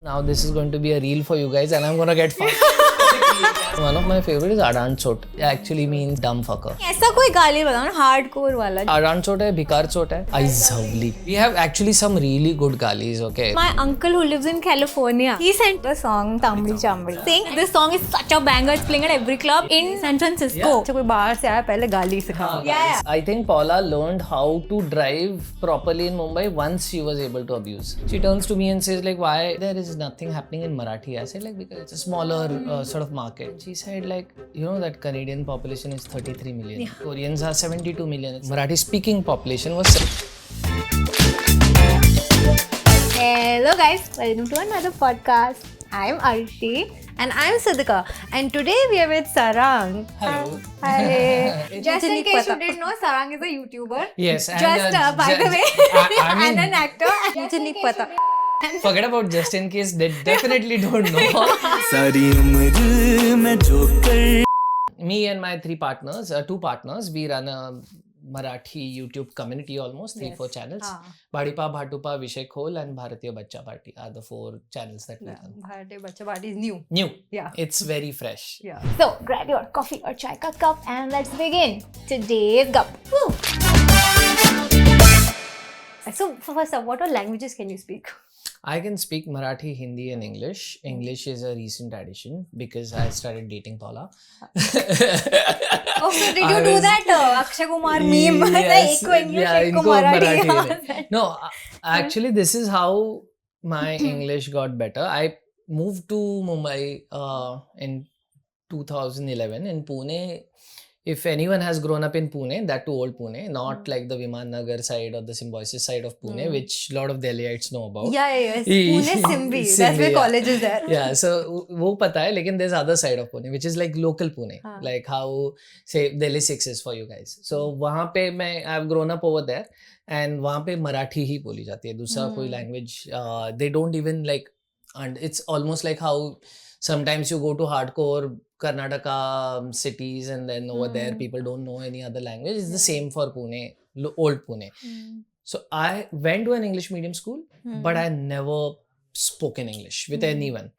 Now this is going to be a reel for you guys and I'm gonna get fun. One of my favorite is Adant Chot. It actually means dumb fucker. ऐसा कोई गाली बताओ ना hardcore वाला. Adant Chot hai, Bhikar Chot hai, Aizhavli. We have actually some really good galis, okay? My uncle who lives in California, he sent the song Tamri Chamri, saying this song is such a banger, it's playing at every club in San Francisco. तो कोई बाहर से आया पहले गाली सिखा. Yeah. I think Paula learned how to drive properly in Mumbai once she was able to abuse. She turns to me and says like, why there is nothing happening in Marathi? I said like, because it's a smaller sort of market. She said like, you know that Canadian population is 33 million. Yeah. Koreans are 72 million. Marathi speaking population was... Hello guys, welcome to another podcast. I'm Arshi. And I'm Sidika. And today we are with Sarang. Hello. Hi. Just in case you didn't know, Sarang is a YouTuber. Yes. And, Just by the way, I mean, and an actor. मुझे नहीं पता. Forget about just in case, they definitely don't know. Me and my two partners, we run a Marathi YouTube community almost, 3-4 channels. Bhadipa, Bhatupa, Vishay Khol and Bharatiya Bachcha Party are the 4 channels that we run. Bharatiya Bachcha Party is new. New. Yeah. It's very fresh. Yeah. So grab your coffee or chai ka cup and let's begin today's gup. Woo. So first up, what all languages can you speak? I can speak Marathi, Hindi and English. English is a recent addition because I started dating Paula. Oh, so did you do that Akshay Kumar meme? Yes, Eko English, yeah, Eko Inko Marathi. No, actually this is how my English got better. I moved to Mumbai in 2011 in Pune. If anyone has grown up in Pune, that too old Pune, not like the Viman Nagar side or the Symbiosis side of Pune, which a lot of Delhiites know about. Yeah. Pune Simbi. That's where college is there. Yeah, so wo pata hai, lekin there's other side of Pune, which is like local Pune, like how say Delhi 6 is for you guys. So wahan pe I've grown up over there, and wahan pe Marathi hi boli jati hai. Dusra koi language, they don't even like, and it's almost like how sometimes you go to hardcore Karnataka cities and then over there people don't know any other language. It's the same for Pune, old Pune. So I went to an English medium school, but I never spoke in English with anyone.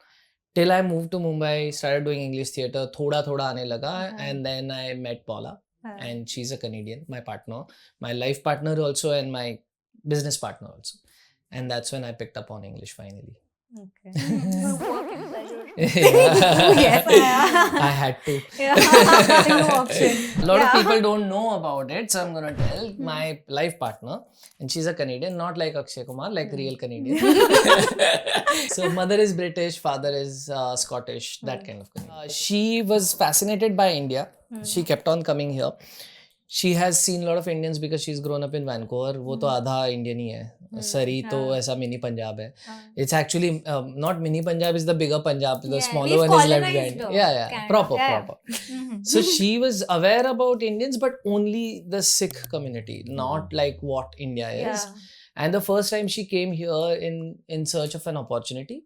Till I moved to Mumbai, started doing English theatre, thoda aane laga, and then I met Paula, and she's a Canadian, my partner, my life partner also, and my business partner also. And that's when I picked up on English finally. Okay. Yes, I had to. No option. A lot of people don't know about it, so I'm gonna tell my life partner, and she's a Canadian, not like Akshay Kumar, like real Canadian. So mother is British, father is Scottish, that kind of Canadian. She was fascinated by India. She kept on coming here. She has seen a lot of Indians because she's grown up in Vancouver. वो तो आधा Indian ही है. Surrey तो ऐसा mini Punjab है. It's actually not mini Punjab, is the bigger Punjab. The smaller one is left behind. Yeah. Proper. So she was aware about Indians, but only the Sikh community, not like what India is. And the first time she came here in search of an opportunity,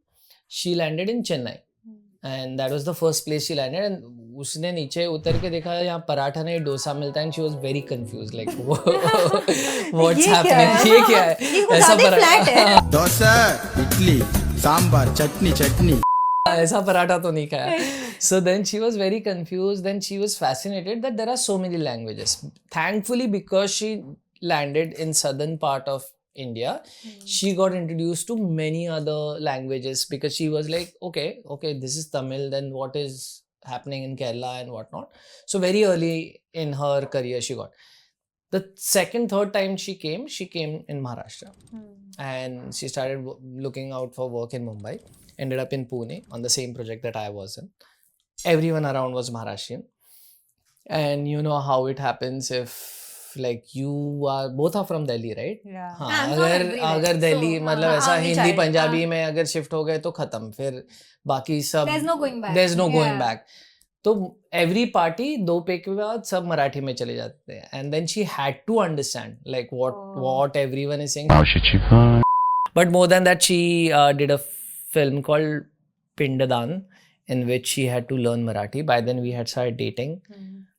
she landed in Chennai. And that was the first place she landed. And उसने नीचे उतर के देखा यहाँ पराठा नहीं डोसा मिलता है. And she was very confused, like what's happening? ये क्या है? ऐसा पराठा डोसा इडली सांभर चटनी ऐसा पराठा तो नहीं खाया. So then she was very confused. Then she was fascinated that there are so many languages. Thankfully, because she landed in southern part of India, she got introduced to many other languages because she was like, okay, this is Tamil, then what is happening in Kerala and whatnot. So very early in her career she got. The second, third time she came in Maharashtra. And she started looking out for work in Mumbai. Ended up in Pune on the same project that I was in. Everyone around was Maharashtrian. And you know how it happens if like you are both are from Delhi, right? Yeah. अगर दिल्ली मतलब ऐसा हिंदी पंजाबी में अगर shift हो गए तो खत्म फिर बाकी सब there's no going back. तो every party 2 पे के बाद सब मराठी में चले जाते हैं. And then she had to understand like what everyone is saying. But more than that, she did a film called Pindadan in which she had to learn Marathi. By then we had started dating.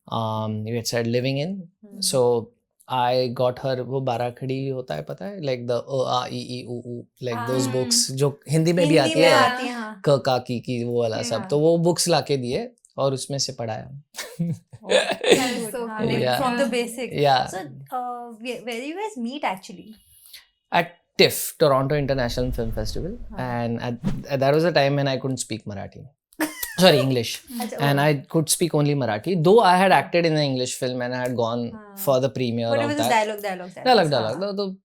We had started living in. So I got her वो बाराखड़ी होता है पता है, like the a a e e u u, like those books जो हिंदी में भी आती है, क का की वो वाला सब, तो वो books लाके दिए और उसमें से पढ़ाया. Yeah. From the basics. Yeah. So, where do you guys meet actually? At TIFF, Toronto International Film Festival, and at that was a time when I couldn't speak Marathi. Sorry, English. And I could speak only Marathi. Though I had acted in an English film and I had gone for the premiere But it of was that. dialogue. तो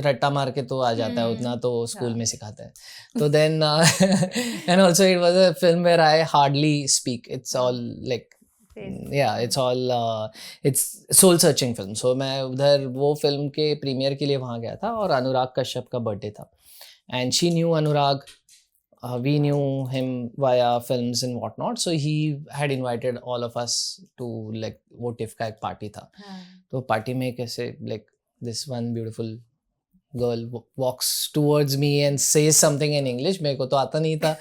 रट्टा मार के तो आ जाता है उतना तो school में सिखाते हैं. तो then and also it was a film where I hardly speak. It's all like yeah, it's all it's soul searching film. So मैं उधर वो फिल्म के प्रीमियर के लिए वहाँ गया था और अनुराग कश्यप का बर्थडे था. And she knew Anurag. We knew him via films and whatnot, so he had invited all of us to like वो TIFF का एक party था. तो party में कैसे like this one beautiful girl walks towards me and says something in English. मेरे को तो आता नहीं था,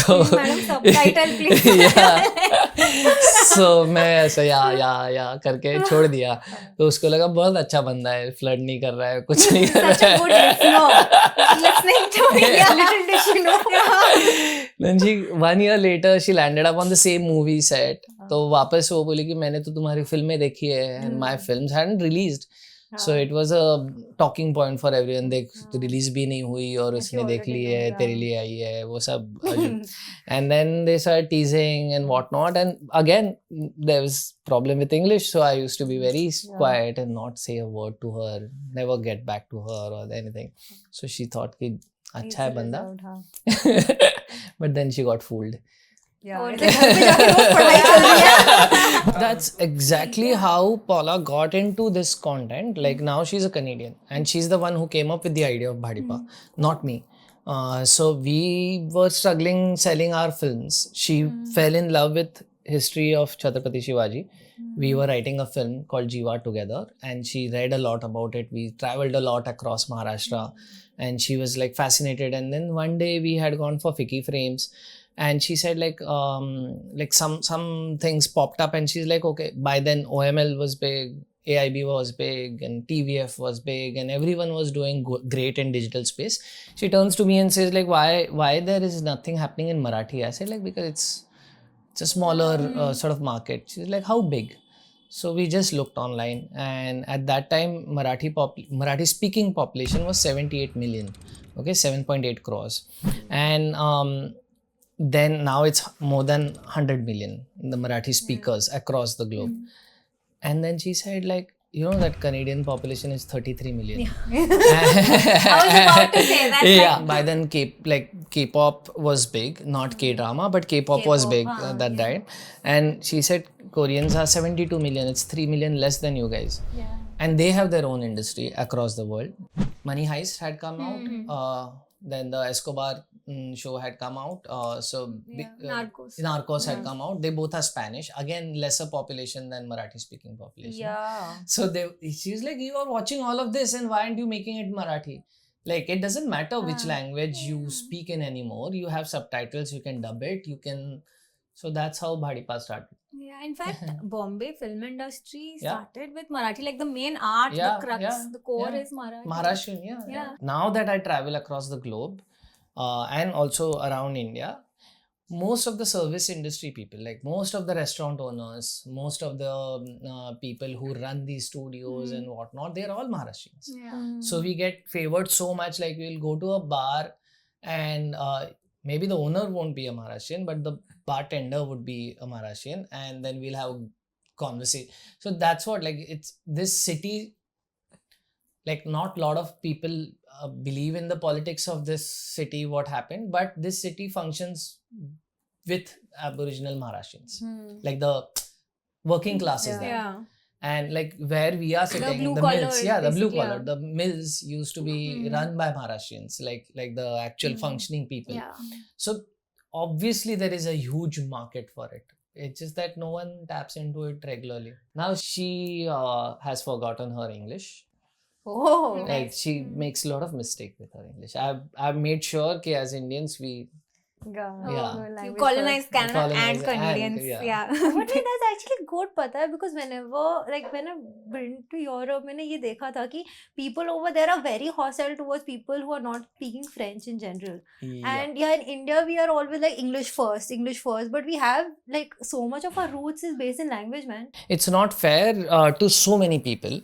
तो Madam, subtitle please. so मैं ऐसा या करके छोड़ दिया. तो उसको लगा बहुत अच्छा बंदा है, फ्लर्ट नहीं कर रहा है, कुछ नहीं कर Such a रहा good है. listening to me. Little did she know. Then she 1 year later she landed up on the same movie set. तो वापस वो बोली कि मैंने तो तुम्हारी फिल्में देखी है, and my films hadn't released. So it was a talking point for everyone. देख रिलीज भी नहीं हुई और उसने देख ली है, तेरे लिए आई है, वो सब. And then they started teasing and whatnot. And again there was problem with English, so I used to be very quiet and not say a word to her, never get back to her or anything. So she thought कि अच्छा है बंदा. But then she got fooled. That's exactly how Paula got into this content. Like now she's a Canadian and she's the one who came up with the idea of bhadipa, not me. So we were struggling selling our films. She fell in love with history of Chhatrapati Shivaji. We were writing a film called Jiva together and she read a lot about it. We traveled a lot across Maharashtra and she was like fascinated. And then one day we had gone for Fiki frames. And she said like some things popped up and she's like, okay, by then OML was big, AIB was big and TVF was big and everyone was doing great in digital space. She turns to me and says like, why there is nothing happening in Marathi? I said like, because it's a smaller sort of market. She's like, how big? So we just looked online and at that time Marathi speaking population was 78 million, okay, 7.8 crores. And then now it's more than 100 million, the Marathi speakers across the globe. And then she said like, you know that Canadian population is 33 million. I was about to say that. Yeah, by then K-pop was big, not K-drama, but K-pop was big that time. And she said Koreans are 72 million, it's 3 million less than you guys. Yeah. And they have their own industry across the world. Money Heist had come out. Then the Escobar show had come out. Narcos had come out. They both are Spanish. Again, lesser population than Marathi speaking population. Yeah. So she's like, you are watching all of this and why aren't you making it Marathi? Like, it doesn't matter which language you speak in anymore. You have subtitles, you can dub it, you can... So that's how bhadipa started. Yeah, in fact, Bombay film industry started with Marathi, like the main art, the crux, the core is Marathi. Maharashtrian, yeah. Now that I travel across the globe and also around India, most of the service industry people, like most of the restaurant owners, most of the people who run these studios and whatnot, they're all Maharashtrians. Yeah. So we get favored so much, like we'll go to a bar and maybe the owner won't be a Maharashtrian, but the bartender would be a Maharashtrian, and then we'll have conversation. So that's what, like, it's this city, like not a lot of people believe in the politics of this city, what happened, but this city functions with Aboriginal Maharashtrians, like the working classes there. Yeah. And like where we are sitting, the mills, the blue collar, the mills used to be run by Maharashtrians, like the actual functioning people. Yeah. So obviously there is a huge market for it. It's just that no one taps into it regularly. Now she has forgotten her English. Oh. Like she makes a lot of mistake with her English. I've made sure that as Indians we Yeah. You colonized Canada and Colonized Canadians. and- yeah. Yeah. But like, that's actually good, pata hai, because whenever, like when I've been to Europe, मैंने ये देखा था कि people over there are very hostile towards people who are not speaking French in general. Yeah. And yeah, in India we are always like English first, but we have like so much of our roots is based in language, man. It's not fair to so many people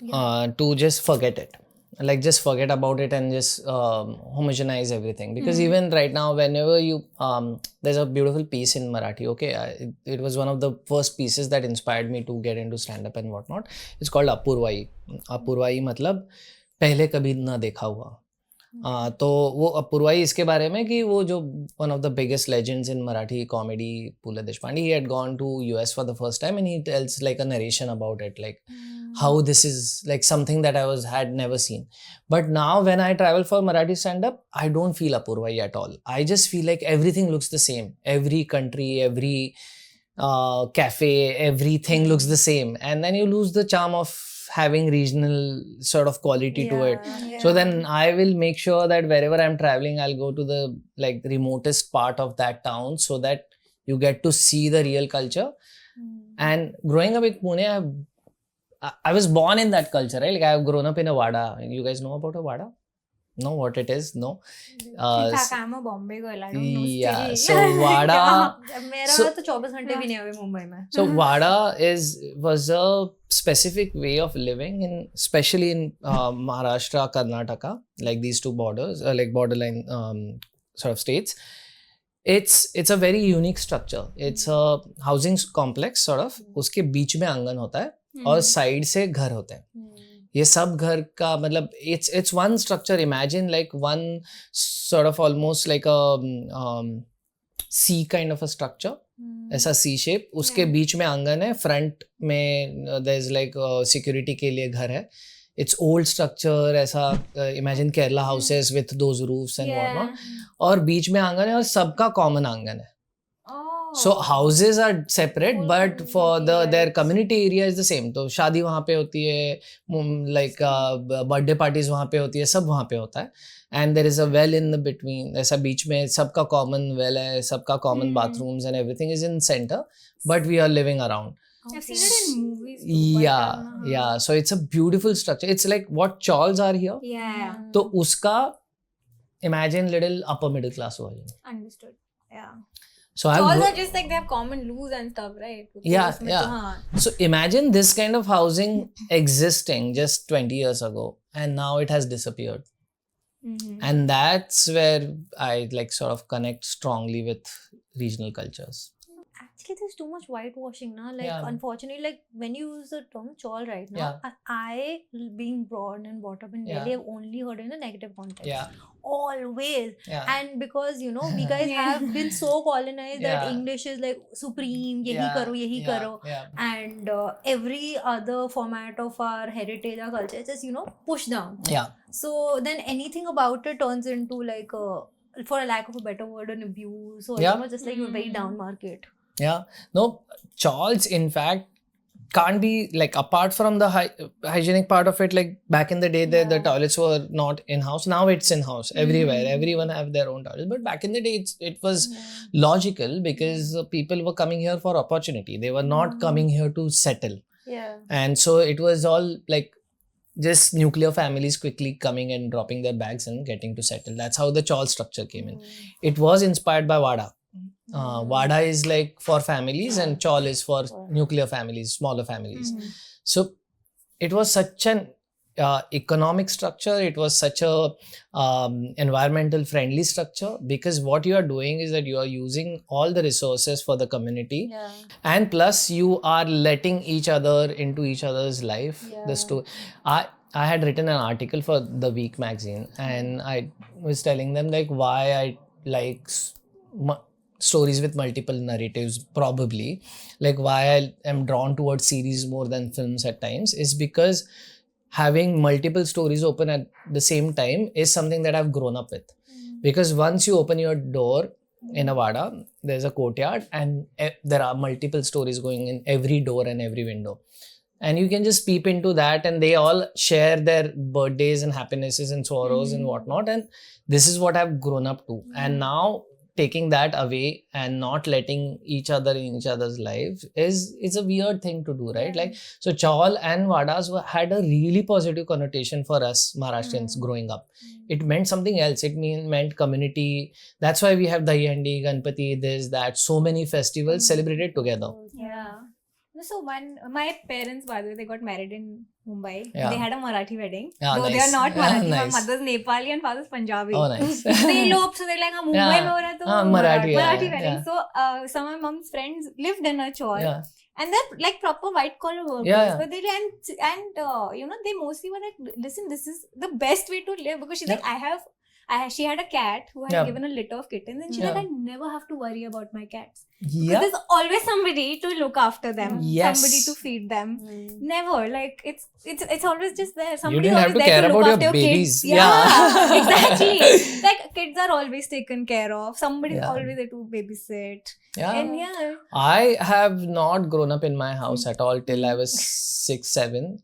to just forget it. Like just forget about it and just homogenize everything. Because even right now, whenever you there's a beautiful piece in Marathi. Okay, it was one of the first pieces that inspired me to get into stand-up and whatnot. It's called Apurvai. Apurvai मतलब पहले कभी ना देखा हुआ. तो वो अपूर्वाई इसके बारे में कि वो जो one of the biggest legends in Marathi comedy Pu La Deshpande he had gone to US for the first time and he tells like a narration about it like how this is like something that I had never seen. But now when I travel for Marathi stand-up, I don't feel Apurvai at all. I just feel like everything looks the same. Every country, every cafe, everything looks the same. And then you lose the charm of having regional sort of quality to it. So then I will make sure that wherever I'm traveling, I'll go to the like remotest part of that town so that you get to see the real culture. And growing up in Pune, I was born in that culture, right? Like I've grown up in a Vada. You guys know about a Vada? Know what it is? No. In fact, I'm a Bombay girl. I don't know. Yeah. still. So Vada. मेरा So- तो 24 घंटे भी नहीं हुए मुंबई में. So Vada was a specific way of living, especially in Maharashtra, Karnataka, like these two borders, like borderline sort of states. It's a very unique structure. It's a housing complex sort of. उसके बीच में आंगन होता है और side से घर होते हैं. ये सब घर का मतलब it's one structure. Imagine like one sort of almost like a C kind of a structure. ऐसा C shape. उसके बीच में आंगन है. फ्रंट में there's like security के लिए घर है. It's old structure. ऐसा imagine Kerala houses with those roofs and whatnot. और बीच में आंगन है और सबका common आंगन है. So houses are separate, but for their community area is the same. तो शादी वहाँ पे होती है, like birthday parties वहाँ पे होती है, सब वहाँ पे होता है. And there is a well in the between. ऐसा बीच में सबका common well है, सबका common bathrooms and everything is in center, but we are living around. I've seen it in movies too. Yeah. So it's a beautiful structure. It's like what chawls are here. Yeah. तो उसका imagine little upper middle class version. Understood. Yeah. So Chawls are just like they have common loos and stuff, right? Yeah, उसमें yeah. तो हाँ. So imagine this kind of housing existing just 20 years ago and now it has disappeared. And that's where I like sort of connect strongly with regional cultures. Actually, there's too much whitewashing now. Like, Yeah. unfortunately, like when you use the term chawl right now, Yeah. I being born and brought up in Yeah. Delhi, I've only heard it in a negative context. Yeah. Always. Yeah. And because we guys have been so colonized that Yeah. English is like supreme, yahi Yeah, karo, yahi yeah, karo. yeah. And every other format of our heritage, our culture is just, pushed down. Yeah. So then anything about it turns into like, for a lack of a better word, an abuse or Yeah. just like a very down market. Yeah. No, chawls in fact can't be like apart from the hygienic part of it. Like back in the day, the toilets were not in-house. Now it's in-house everywhere. Everyone have their own toilets. But back in the day, it was logical because people were coming here for opportunity. They were not coming here to settle. Yeah. And so it was all like just nuclear families quickly coming and dropping their bags and getting to settle. That's how the chawl structure came in. It was inspired by Vada. Vada is like for families and chawl is for nuclear families, smaller families. So it was such an economic structure. It was such a environmental friendly structure because what you are doing is that you are using all the resources for the community. Yeah. And plus you are letting each other into each other's life. I had written an article for The Week magazine and I was telling them like why I like stories with multiple narratives, probably like why I am drawn towards series more than films at times is because having multiple stories open at the same time is something that I've grown up with. Because once you open your door in a Vada, there's a courtyard and there are multiple stories going in every door and every window. And you can just peep into that and they all share their birthdays and happinesses and sorrows and whatnot. And this is what I've grown up to. And now taking that away and not letting each other in each other's lives is a weird thing to do, right? Like, so Chawl and Vadas had a really positive connotation for us Maharashtrians growing up. It meant something else. It meant community. That's why we have Dahi Handi, Ganpati, this, that, so many festivals celebrated together. Yeah. So my parents, by the way, they got married in Mumbai. Yeah. They had a Marathi wedding. Yeah, Though they nice. are not Yeah, Marathi. nice. My mother's Nepali and father's Punjabi. Oh, nice. So they eloped. So they're like, Mumbai Yeah. mein ho raha, to Marathi, yeah, Marathi wedding. yeah. So some of my mom's friends lived in a Chawl. Yeah. And they're like proper white collar workers. Yeah. But they they mostly were like, listen, this is the best way to live, because she's like, she had a cat who had given a litter of kittens, and she's like, I never have to worry about my cats. Yeah. There's always somebody to look after them, Yes. somebody to feed them. Never, like it's always just there. You Somebody didn't have always to there care to look about after your babies. kids. Yeah, Yeah. exactly. Like kids are always taken care of. Somebody's Yeah. always there to babysit. Yeah. And I have not grown up in my house at all till I was 6, 7.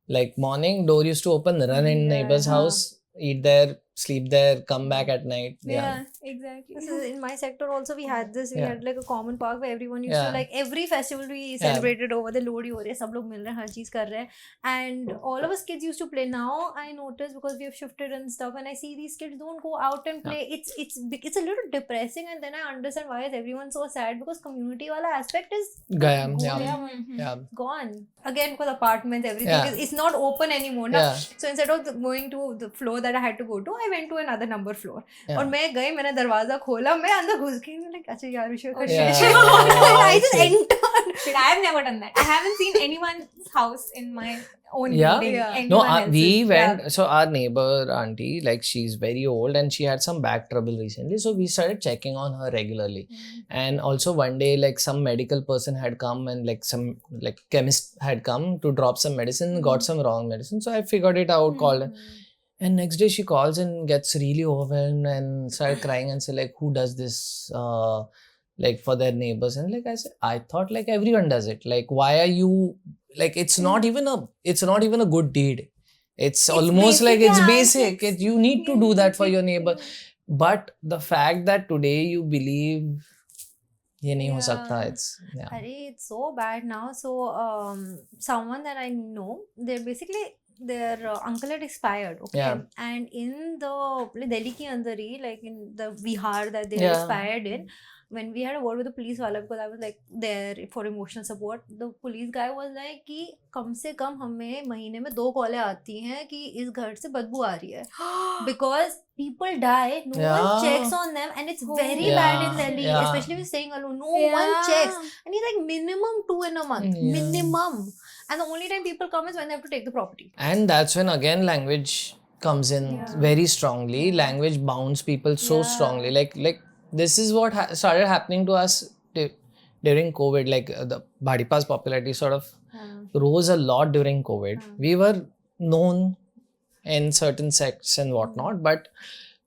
Like morning, door used to open, run in neighbor's house, eat there, sleep there, come back at night. yeah, exactly. So in my sector also we had this. We Yeah. had like a common park where everyone used Yeah. to, like, every festival we celebrated over the Lodi ho rahi hai, sab log mil rahe hain, har cheez kar rahe hain. And all of us kids used to play. Now I notice, because we have shifted and stuff, and I see these kids don't go out and play. It's a little depressing, and then I understand why is everyone so sad, because community wala aspect is Gaya. Mm-hmm. Yeah. gone again, because apartments, everything Yeah. is, it's not open anymore now. Yeah. So instead of going to the floor that I had to go to, I went to another number floor. Yeah. और मैं गई, मैंने दरवाजा खोला, मैं अंदर घुस गई, like अच्छा यार विषय का Yeah. shit. I just Okay. entered. But I have never done that. I haven't seen anyone's house in my own Yeah. building. Yeah. No, Anyone else's. we went. So our neighbor auntie, like, she's very old and she had some back trouble recently. So we started checking on her regularly. And also one day, like, some medical person had come, and like some like chemist had come to drop some medicine, got some wrong medicine. So I figured it out, called her. And next day she calls and gets really overwhelmed and started crying and say, like, who does this like for their neighbors? And like I said, I thought like everyone does it. Like, why are you like, it's not even a good deed. It's almost basic, like it's yeah, basic. You need to do that for your neighbor. But the fact that today you believe ये नहीं हो सकता, it's Arey, it's so bad now. So someone that I know, their uncle had expired, okay? Yeah. And in the Delhi ki andar hi, like in the Bihar that they Yeah. expired in, when we had a word with the police wala, because I was like there for emotional support, the police guy was like कि कम से कम हमें महीने में 2 कॉलें आती हैं कि इस घर से बदबू आ रही है, because people die, no one checks on them, and it's very bad in Delhi, especially if you're staying alone, no one checks, and it's like minimum 2 in a month, minimum, and the only time people come is when they have to take the property. And that's when again language comes in very strongly. Language bounds people so strongly. Like this is what started happening to us during COVID. Like the bhadipa's popularity sort of rose a lot during COVID. We were known in certain sects and whatnot, but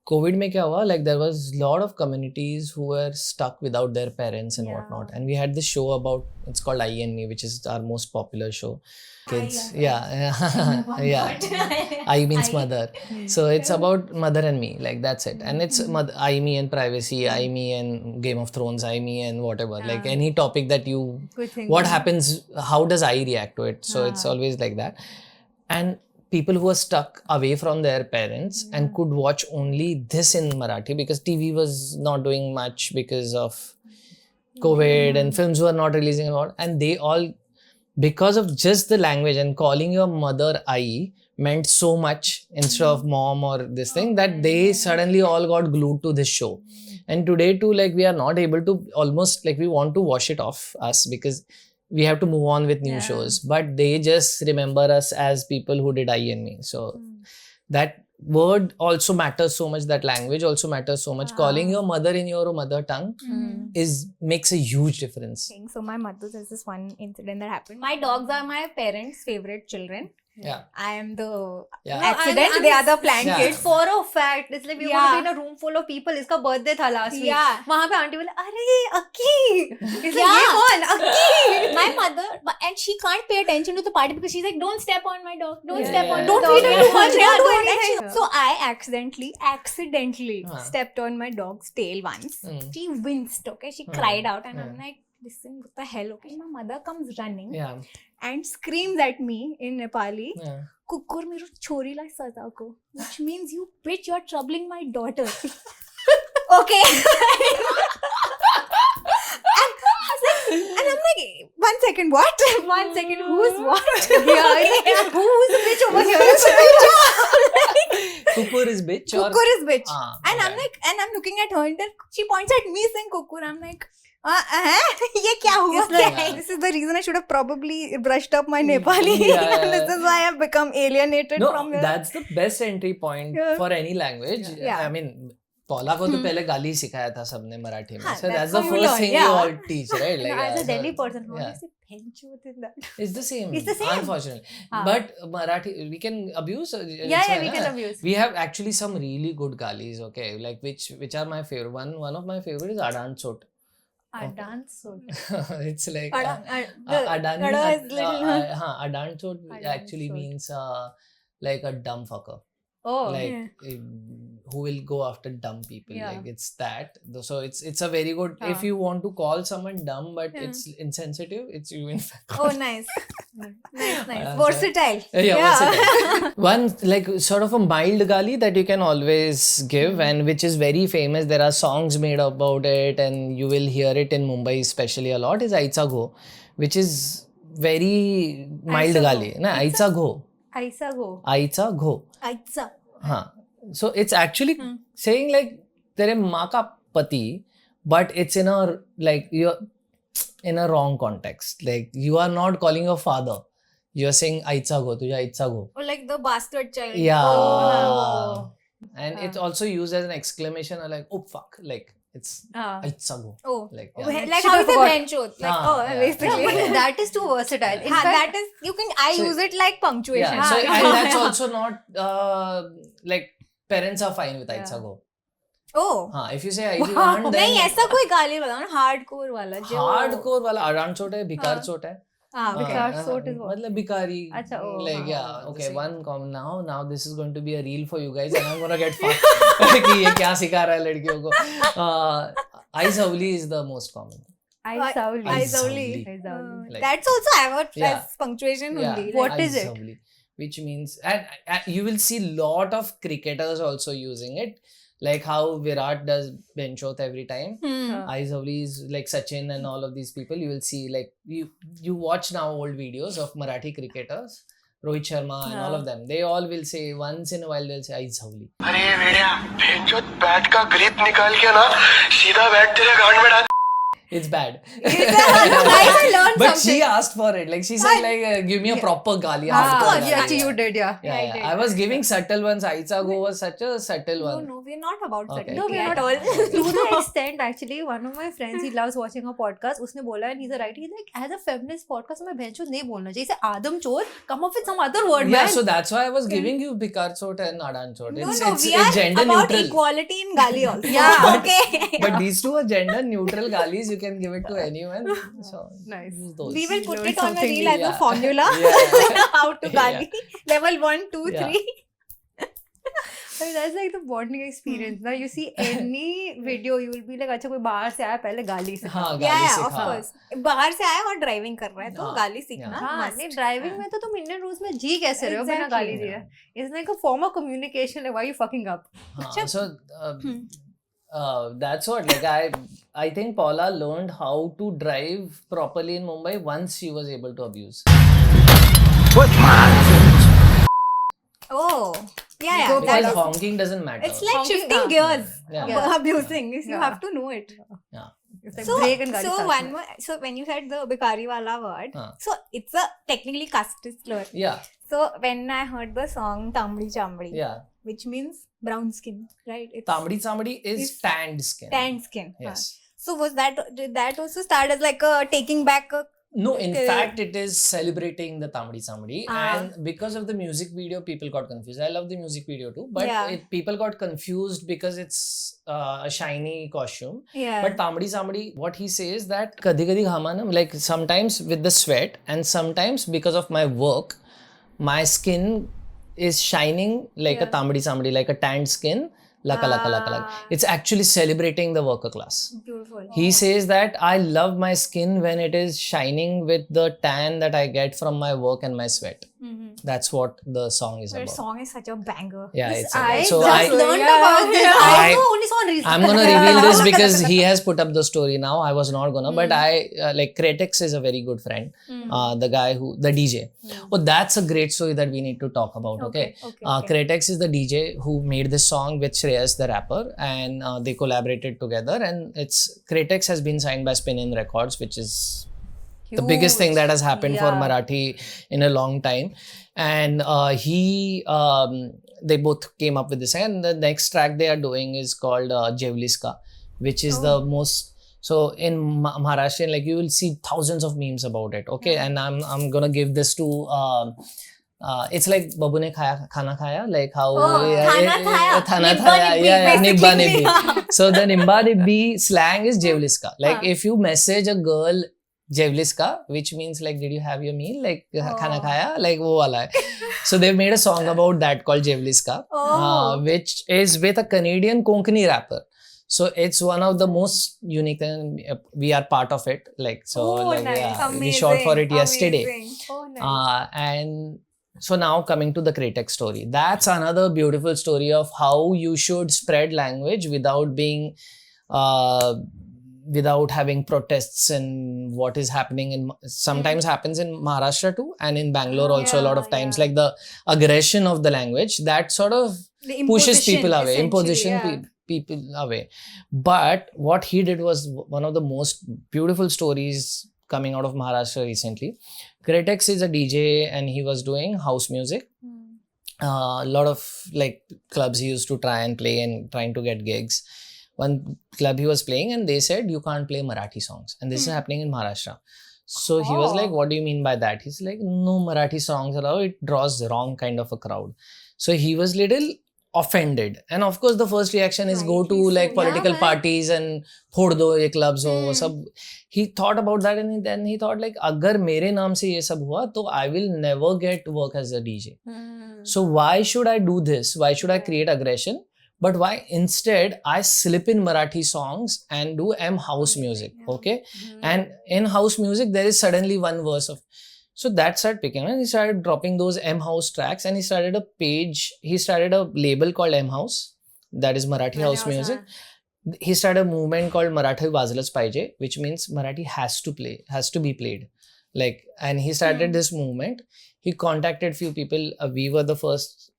COVID mein kya hua? Like there was a lot of communities who were stuck without their parents and whatnot. And we had this show about, it's called I and Me, which is our most popular show. Kids, yeah. I means mother. So it's about mother and me, like that's it. And it's I, me and privacy, I, me and Game of Thrones, I, me and whatever. Like any topic that you, what happens, how does I react to it? So it's always like that. And people who are stuck away from their parents and could watch only this in Marathi, because TV was not doing much because of COVID and films were not releasing a lot, and they all, because of just the language and calling your mother Ai meant so much instead of mom or this thing, that they suddenly all got glued to this show. And today too, like we are not able to, almost like we want to wash it off us because we have to move on with new shows, but they just remember us as people who did I and Me. So that word also matters so much, that language also matters so much. Calling your mother in your mother tongue makes a huge difference. So my mother, there's this one incident that happened. My dogs are my parents' favorite children. Yeah. I am the Yeah. accident. I'm They are the planned Yeah. kids. For a fact, it's like we were Yeah. going to be in a room full of people. इसका birthday था last week. Yeah. वहाँ पे aunty बोले अरे अक्की. It's like Yeah. ये कौन अक्की? My mother, and she can't pay attention to the party because she's like, don't step on my dog. Don't Yeah. step on. Yeah. Don't Don't feed her feed too much. her. Yeah, Don't don't. anything. And so I accidentally Huh. stepped on my dog's tail once. She winced. Okay, she cried out, and I'm like, listen, what the hell? Okay, my mother comes running Yeah. and screams at me in Nepali. Yeah. Kukur mero chori la saza ko, which means you bitch, you're troubling my daughter. Okay. And I'm like, 1 second, what? 1 second, who's what? Yeah, it's like, who's the bitch over here? Kukur is bitch or Kukur is bitch. And I'm okay. like, and I'm looking at her and then she points at me saying Kukur. I'm like, ये क्या हुआ? It's like- Yeah. This is the reason I should have probably brushed up my Nepali. Yeah. This is why I've become alienated No, from here. that's the best entry point Yeah. for any language. Yeah. I mean, Paula को तो पहले गाली सिखाया था सबने मराठी में. हाँ, So that's that's the how you first learn, thing yeah. you all teach, right? Like, As a so- Delhi person, how do yeah. you say penchot in that? It's the same. It's the same. Unfortunately. Ah. But Marathi, we can abuse. Yeah, we can abuse. We have actually some really good galis, okay? Like which are my favorite. One of my favorite is Adan Chot. A Okay. dance sort. It's like Ada is little. Adan Chot Adan actually Chot. means like a dumb fucker. Oh. Like Yeah. who will go after dumb people. Yeah. Like it's that. So it's a very good. If you want to call someone dumb but Yeah. it's insensitive, it's you in fact. Oh, nice. Nice. Adan Versatile. Yeah, versatile. One like sort of a mild gali that you can always give and which is very famous. There are songs made about it and you will hear it in Mumbai especially a lot is Aitsa Go, which is very mild Aitsa gali. Go. Na Aitsa Go. Aisa go. Aitsa Go. Aitsa. हाँ. So it's actually saying like तेरे माँ का पति, but it's in a like you're in a wrong context. Like you are not calling your father. You're saying Aitsa Go, तुझे Aitsa Go. Or like the bastard child. Yeah. Oh. And it's also used as an exclamation or like, oh fuck, like it's Aitsa Go. Oh. Like, Oh, yeah. like Should how have you say forgot. benchot. Like, Ah, oh, yeah. basically. Yeah, but that is too versatile. In हाँ, fact, that is, you can, I So- use it like punctuation. Yeah. So, हाँ, and yeah. that's also not like parents are fine with Aitsa Yeah. Go. Oh. हाँ, if you say Aitsa Go, then नहीं ऐसा कोई गाली बताओ ना hardcore वाला जो hardcore वाला अडान चोट है, भिकार हाँ. चोट है. हाँ Vikar chot is what? मतलब भिकारी. अच्छा, oh, Like हाँ, yeah, हाँ, okay. same. One comment now this is going to be a reel for you guys and I'm gonna get fucked. कि ये क्या सिखा रहा है लड़कियों को. Aizavli is the most common. Aisavli. Aizavli. Aisavli. Like- That's also I have Yeah. as punctuation Yeah. only. What is it? Aizavli, which means and you will see lot of cricketers also using it. Like how Virat does benchot every time. Aizavli is like Sachin and all of these people. You will see like you watch now old videos of Marathi cricketers, Rohit Sharma and all of them. They all will say once in a while they'll say Aizavli. अरे भेड़िया भेंचोद bat का grip निकाल के ना सीधा bat तेरे गांड में डाल. It's bad. Nice, I learned But something. she asked for it. Like she said, like give me a proper gali. Of hardcore course, gali. yeah, actually you did, yeah. Yeah, I yeah. did. I was giving subtle ones. Aitsa Go was such a subtle No, one. no, we're not about Okay. subtlety No, we're at not all. To the extent, actually, one of my friends, he loves watching our podcast. उसने बोला, and he's a writer, he's like, as a feminist podcast, मैं बेंचो नहीं बोलना चाहिए. Say Adam Chor, come up with some other word, Yeah, man. so that's why I was giving you Bikar Chot and Nadan Chot. No, It's, no, it's, we it's are gender about neutral. equality in Gali also. Yeah. Okay. But these two are gender neutral galis. You can give it to anyone. So Nice. use those. We will put Learn it on a something reel new. as a Yeah. formula. Yeah. How to Yeah. Gali. Level 1, 2, Yeah. 3. I mean, that's like the bonding experience. Now you see any video, you will be like, अच्छा कोई बाहर से आया पहले गाली से. हाँ, Yeah, गाली yeah, of सिखा. course. बाहर से आया और ड्राइविंग कर रहा है तो हाँ, गाली सीखना yeah. हाँ, must. नहीं ड्राइविंग में तो तुम इंडियन रूल्स में जी कैसे रहे हो बिना Exactly. गाली दिए. It's like a form of communication. Like, why are you fucking up? हाँ, so that's what like I think Paula learned how to drive properly in Mumbai once she was able to abuse. Oh. Yeah, yeah. Go that Because is- honking doesn't matter. it's like Honking, shifting हाँ. gears. Yeah. Abusing. You Yeah. have to know it. It's like So, break and गाली so साथ one में. more. So when you said the Bikari wala word, हाँ. so it's a technically caste slur. Yeah, So when I heard the song Tamdi Chamdi, yeah. which means brown skin, right? It's Tamdi is It's tanned skin. tanned skin. Yes. So did that also start as like a taking back a No, in Okay. fact, it is celebrating the Tamdi Samdi. Ah. And because of the music video, people got confused. I love the music video too. But Yeah. people got confused because it's a shiny costume. Yeah. But Tamdi Samdi, what he says that kadi kadi ghamanam, like sometimes with the sweat and sometimes because of my work, my skin is shining like a Tamdi Samdi, like a tanned skin. Laka, laka, laka, laka. It's actually celebrating the worker class. Beautiful. He says that I love my skin when it is shining with the tan that I get from my work and my sweat. That's what the song is Your about. song is such a banger. Yeah, This- it's I so just learned about this. I also only saw on Reels. I'm gonna reveal this because he has put up the story now. I was not gonna, but I like Cretex is a very good friend. The guy the DJ. Oh, that's a great story that we need to talk about. Okay. Cretex is the DJ who made this song with Shreyas, the rapper, and they collaborated together. And Cretex has been signed by Spin-In Records, which is the biggest thing that has happened for Marathi in a long time. And they both came up with this. And the next track they are doing is called Jevliska, which is the most. So in Maharashtrian, like you will see thousands of memes about it. Okay, and I'm gonna give this to. It's like babu ne khana khaya, like how khana khaya. Nibba nibbi. So the Nimba nibbi slang is Jevliska. Like if you message a girl Jevliska, which means like, did you have your meal? Like, khana khaya? Like, wo wala hai. So they've made a song about that called Jevliska, which is with a Canadian Konkani rapper. So it's one of the most unique, and we are part of it. Like, so we shot for it yesterday. And so now coming to the Cretex story. That's another beautiful story of how you should spread language without being without having protests and what is happening in sometimes happens in Maharashtra too, and in Bangalore also a lot of times, like the aggression of the language that sort of pushes people away, imposition people away. But what he did was one of the most beautiful stories coming out of Maharashtra recently. Cretex is a DJ and he was doing house music. A lot of like clubs he used to try and play and trying to get gigs. One club he was playing and they said you can't play Marathi songs, and this is happening in Maharashtra. So he was like, what do you mean by that? He's like, no Marathi songs allowed, it draws the wrong kind of a crowd. So he was little offended, and of course the first reaction is go to like political parties and phod do ye clubs ho sab. He thought about that, and then he thought like, agar mere naam se ye sab hua to I will never get work as a DJ. So why should I do this? Why should I create aggression? But why instead I slip in Marathi songs and do house music, okay? And in house music there is suddenly one verse of. So that started picking, and he started dropping those house tracks, and he started a page. He started a label called house, that is Marathi house music. He started a movement called Marathi Wazla's Paije, which means Marathi has to be played. Like, and he started this movement. He contacted few people. We were the first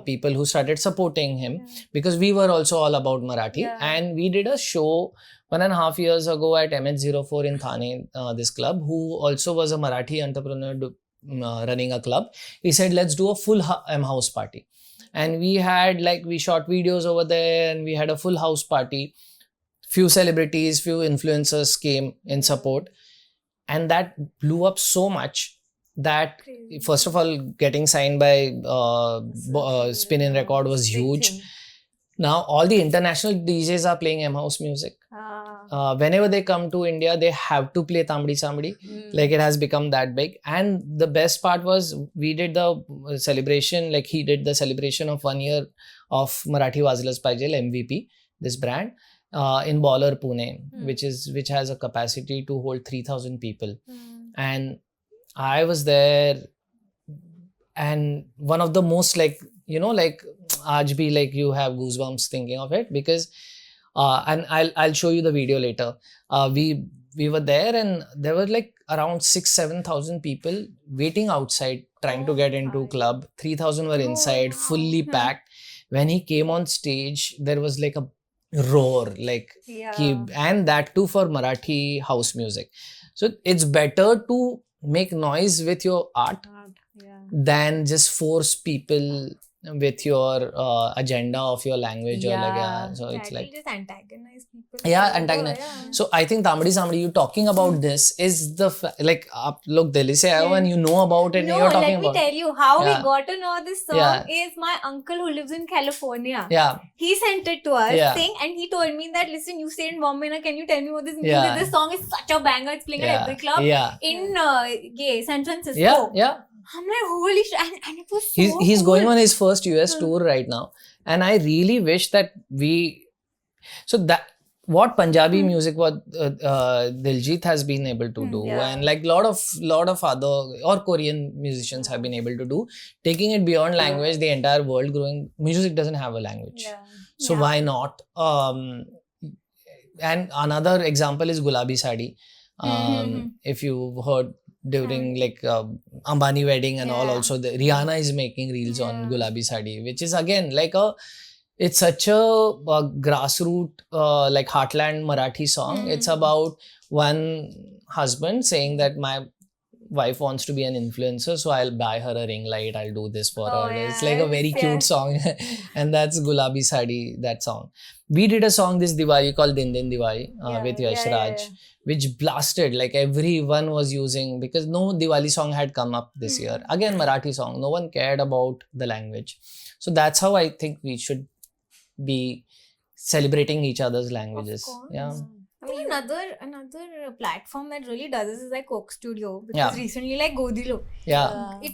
people who started supporting him because we were also all about Marathi, and we did a show 1.5 years ago at MH04 in Thane, this club, who also was a Marathi entrepreneur running a club. He said, let's do a full house party. And we had we shot videos over there and we had a full house party. Few celebrities, few influencers came in support, and that blew up so much that first of all getting signed by Spin-In Record was huge. Now all the international DJs are playing house music. Whenever they come to India, they have to play Tamdi Samdi. Like, it has become that big. And the best part was we did the celebration, like he did the celebration of 1 year of Marathi Wazla's Paije, MVP, this brand, in Baller, Pune, which has a capacity to hold 3,000 people. And I was there, and one of the most aaj bhi you have goosebumps thinking of it, because and I'll show you the video later. We were there, and there were around 6,000-7,000 people waiting outside trying to get into club. 3,000 were inside, fully packed. When he came on stage, there was a roar, and that too for Marathi house music. So it's better to make noise with your art than just force people with your agenda of your language or like so it's That like will just antagonize people. antagonize. So I think Tamadi Samadi, you talking about this is the like आप लोग दिल्ली से आए हो and you know about it and No, you're talking let me about tell you how Yeah. we got to know this song Yeah. is my uncle who lives in California. yeah He sent it to us Yeah. saying, and he told me that, listen, you stay in Bombay, na, can you tell me what this means? Yeah. This song is such a banger. It's playing at every club yeah in San Francisco. yeah I'm like, holy shit. And it was so he's going cool. on his first US tour right now, and I really wish that that what Punjabi music what Diljit has been able to do, Yeah. and like lot of other or Korean musicians have been able to do, taking it beyond language, the entire world growing. Music doesn't have a language, so Yeah. why not? And another example is Gulabi Sadi. If you've heard during like Ambani wedding and all, Yeah. also the Rihanna is making reels on Yeah. Gulabi Sadi, which is again like it's such a grassroots like heartland Marathi song. It's about one husband saying that my wife wants to be an influencer, so I'll buy her a ring light, I'll do this for Oh, her. It's like a very yes, cute yes. song and that's Gulabi Sadi, that song. We did a song this Diwali called Din Din Diwali with Yash Raj, which blasted, like everyone was using, because no Diwali song had come up this year. Again, Marathi song, no one cared about the language. So that's how I think we should be celebrating each other's languages. course. Yeah. I mean, another platform that really does this is like Coke Studio, because Yeah. recently like Godilo, Yeah. it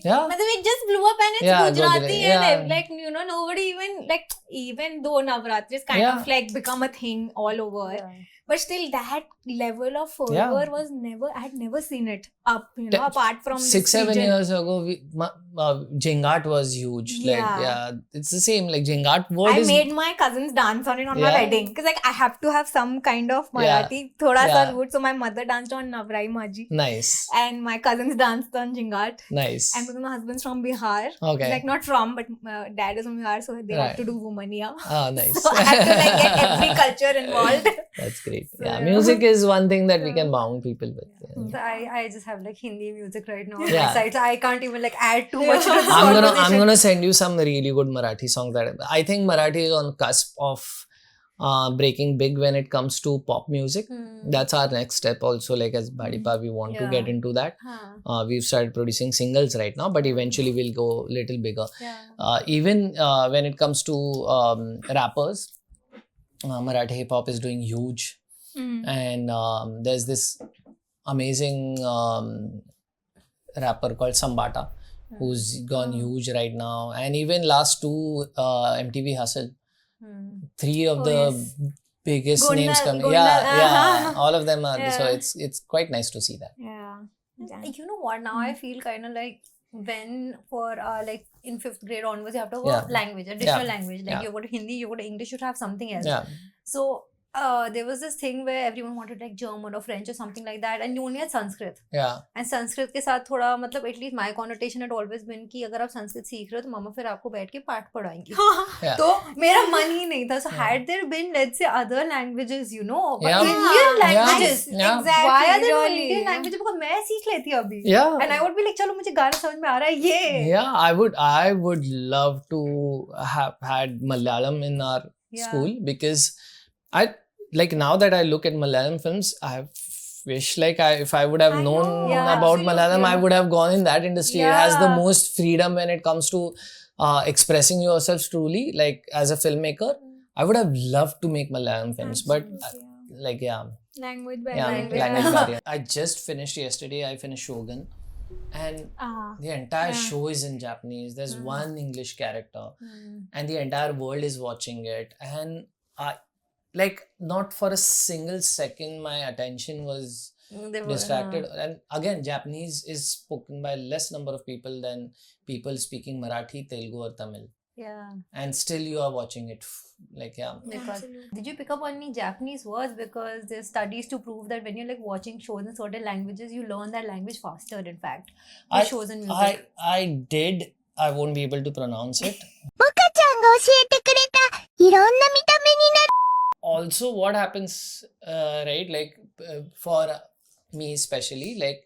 Yeah. it just blew up and it's Yeah, Gujarati Godilo, and yeah. like nobody even though Navratri is kind Yeah. of like become a thing all over, but still that level of fervor Yeah. was I had never seen it up, The- apart from 6-7 this region. years ago, Jingat was huge. Like, Yeah. it's the same. Like Jingat word I is made my cousins dance on it on my Yeah. wedding, because like I have to have some kind of Marathi, thoda sa root. So my mother danced on Navrai Maji, nice, and my cousins danced on Jingat. nice. And because my husband's from Bihar, Okay. like not from, but dad is from Bihar, so they Right. have to do Womania. Oh, nice. So I have to like get every culture involved. That's great. So, Yeah, yeah. music is one thing that we can bound people with. Yeah. So I just have like Hindi music right now on Yeah. my side, so I can't even like add too much to this I'm conversation. gonna send you some really good Marathi songs that I think Marathi is on cusp of breaking big when it comes to pop music. That's our next step also, like as bhadipa we want to Yeah. get into that. We've started producing singles right now, but eventually we'll go a little bigger. Even when it comes to rappers, Marathi hip hop is doing huge, and there's this amazing rapper called Sambata who's gone huge right now, and even last two MTV Hustle, three of Oh, the yes. biggest Gundal- names coming. Gundal, Yeah, all of them are. So Yeah. it's quite nice to see that. Yeah. You know what? Now I feel kind of like when for like in 5th grade onwards, you have to have Yeah. a language, additional Yeah. language. Like Yeah. you go to Hindi, you go to English, you should have something else. Yeah, So there was this thing where everyone wanted like German or French or something like that, and you only had Sanskrit. yeah, And Sanskrit के साथ थोड़ा मतलब at least my connotation had always been कि अगर आप संस्कृत सीख रहे हो तो मम्मा फिर आपको बैठ के पाठ पढ़ाएंगी. Yeah. तो मेरा मन ही नहीं था. So had there been, let's say, other languages, you know, but Yeah. Indian languages, Yeah. Exactly. why are there no really. Indian languages? Because मैं सीख लेती अभी. yeah. And I would be like, चलो मुझे गाना समझ में आ रहा है ये. Yeah, I would love to have had Malayalam in our Yeah. school, because I like now that I look at Malayalam films, I wish like if I would have I known know, Yeah, about absolutely. Malayalam, I would have gone in that industry. It has the Yeah. most freedom when it comes to expressing yourself truly, like as a filmmaker. I would have loved to make Malayalam films, but like yeah, Language yeah, barrier. language barrier. I just finished yesterday. I finished Shogun, and the entire show is in Japanese. There's one English character, and the entire world is watching it. And I, like, not for a single second, my attention was They were, distracted. And again, Japanese is spoken by less number of people than people speaking Marathi, Telugu, or Tamil. Yeah. And still, you are watching it. Like, yeah. Because did you pick up on any Japanese words? Because there's studies to prove that when you're like watching shows in certain languages, you learn that language faster. In fact, for shows and music. I did. I won't be able to pronounce it. Also, what happens, right? Like for me especially, like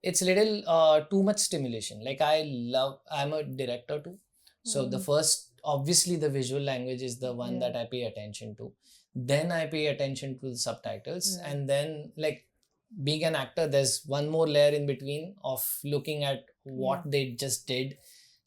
it's little too much stimulation. Like I'm a director too. So the first, obviously the visual language is the one that I pay attention to. Then I pay attention to the subtitles, and then like being an actor, there's one more layer in between of looking at what they just did,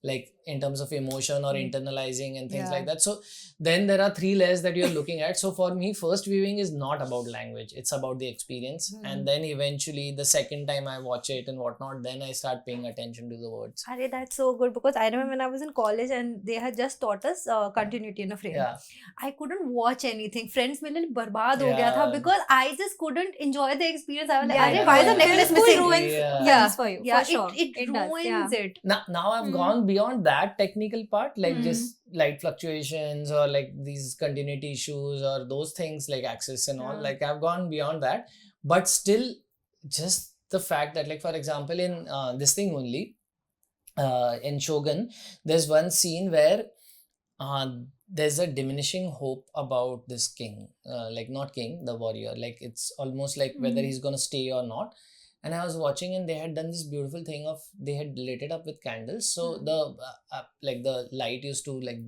like in terms of emotion or internalizing and things like that. So then there are 3 layers that you're looking at. So for me, first viewing is not about language, it's about the experience. And then eventually the second time I watch it and whatnot, then I start paying attention to the words. Arey, that's so good, because I remember when I was in college and they had just taught us continuity in a frame. Yeah. I couldn't watch anything. Friends मेरे लिए बर्बाद हो गया था, because I just couldn't enjoy the experience. I was like, "Arey, why is the necklace missing?" ruins things for you, Yeah, for sure. it does, ruins it. Now I've gone beyond that technical part, like just light fluctuations or like these continuity issues or those things like access and all. Like I've gone beyond that, but still, just the fact that, like for example, in this thing only, in Shogun, there's one scene where there's a diminishing hope about this king, like not king, the warrior. Like it's almost like whether he's gonna stay or not. And I was watching, and they had done this beautiful thing of they had lit it up with candles. So the like the light used to like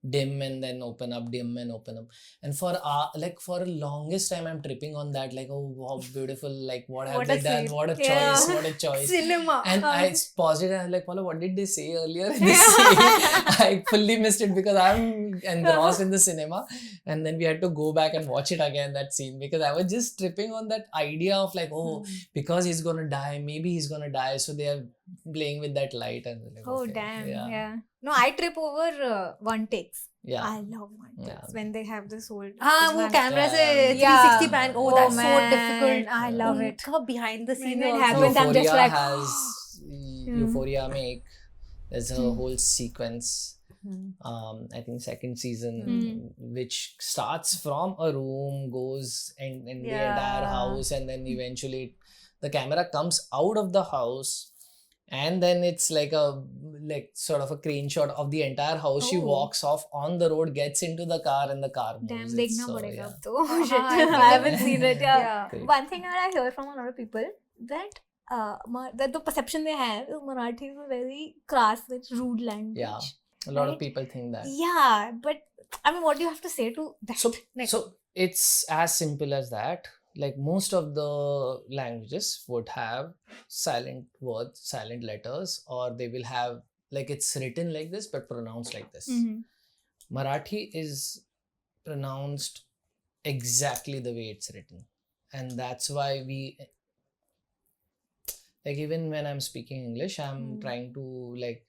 dim and then open up, dim and open up. And for a longest time, I'm tripping on that. Like, oh, how beautiful! Like, what have they done? What a choice! What a choice! Cinema. And I paused it and I was like, Paula, what did they say earlier in this scene? I fully missed it because I'm engrossed in the cinema. And then we had to go back and watch it again, that scene, because I was just tripping on that idea of like, oh, because he's gonna die, maybe he's gonna die. So they are playing with that light. And like, Oh okay, damn, yeah. yeah. No, I trip over one takes. Yeah. I love one takes when they have this whole. हाँ, वो camera से Yeah. 360 pan. Oh, Oh, that's man. so difficult. I love it. उनका behind the scene When it also. happens, I'm just Euphoria like, has Euphoria make. There's a whole sequence. I think second season, which starts from a room, goes in the entire house, and then eventually the camera comes out of the house, and then it's like sort of a crane shot of the entire house. She walks off on the road, gets into the car, and the car moves. Damn, It's देखना so, पड़ेगा yeah. अब तो. Oh shit, I haven't seen it. Yeah. Great. One thing that I hear from a lot of people that that the perception they have is Marathi is a very crass, like rude language. Yeah, a lot of Right? people think that. Yeah, but I mean, what do you have to say to that? So it's as simple as that. Like most of the languages would have silent words, silent letters, or they will have like it's written like this but pronounced like this. Marathi is pronounced exactly the way it's written, and that's why we like even when I'm speaking English, I'm trying to like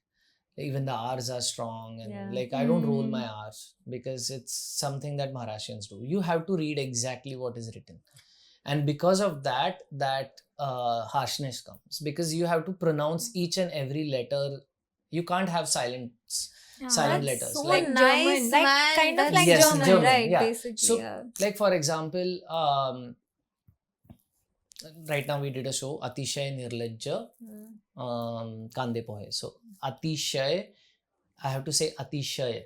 even the R's are strong, and like I don't roll my R's because it's something that Maharashians do. You have to read exactly what is written. And because of that harshness comes, because you have to pronounce each and every letter. You can't have silent letters. So Like nice, like man. kind of That's like Yes, German, German, right? yeah. Basically, So, like for example, right now we did a show, Atishay Nirlajja Kande Pohe. So, Atishay, I have to say Atishay.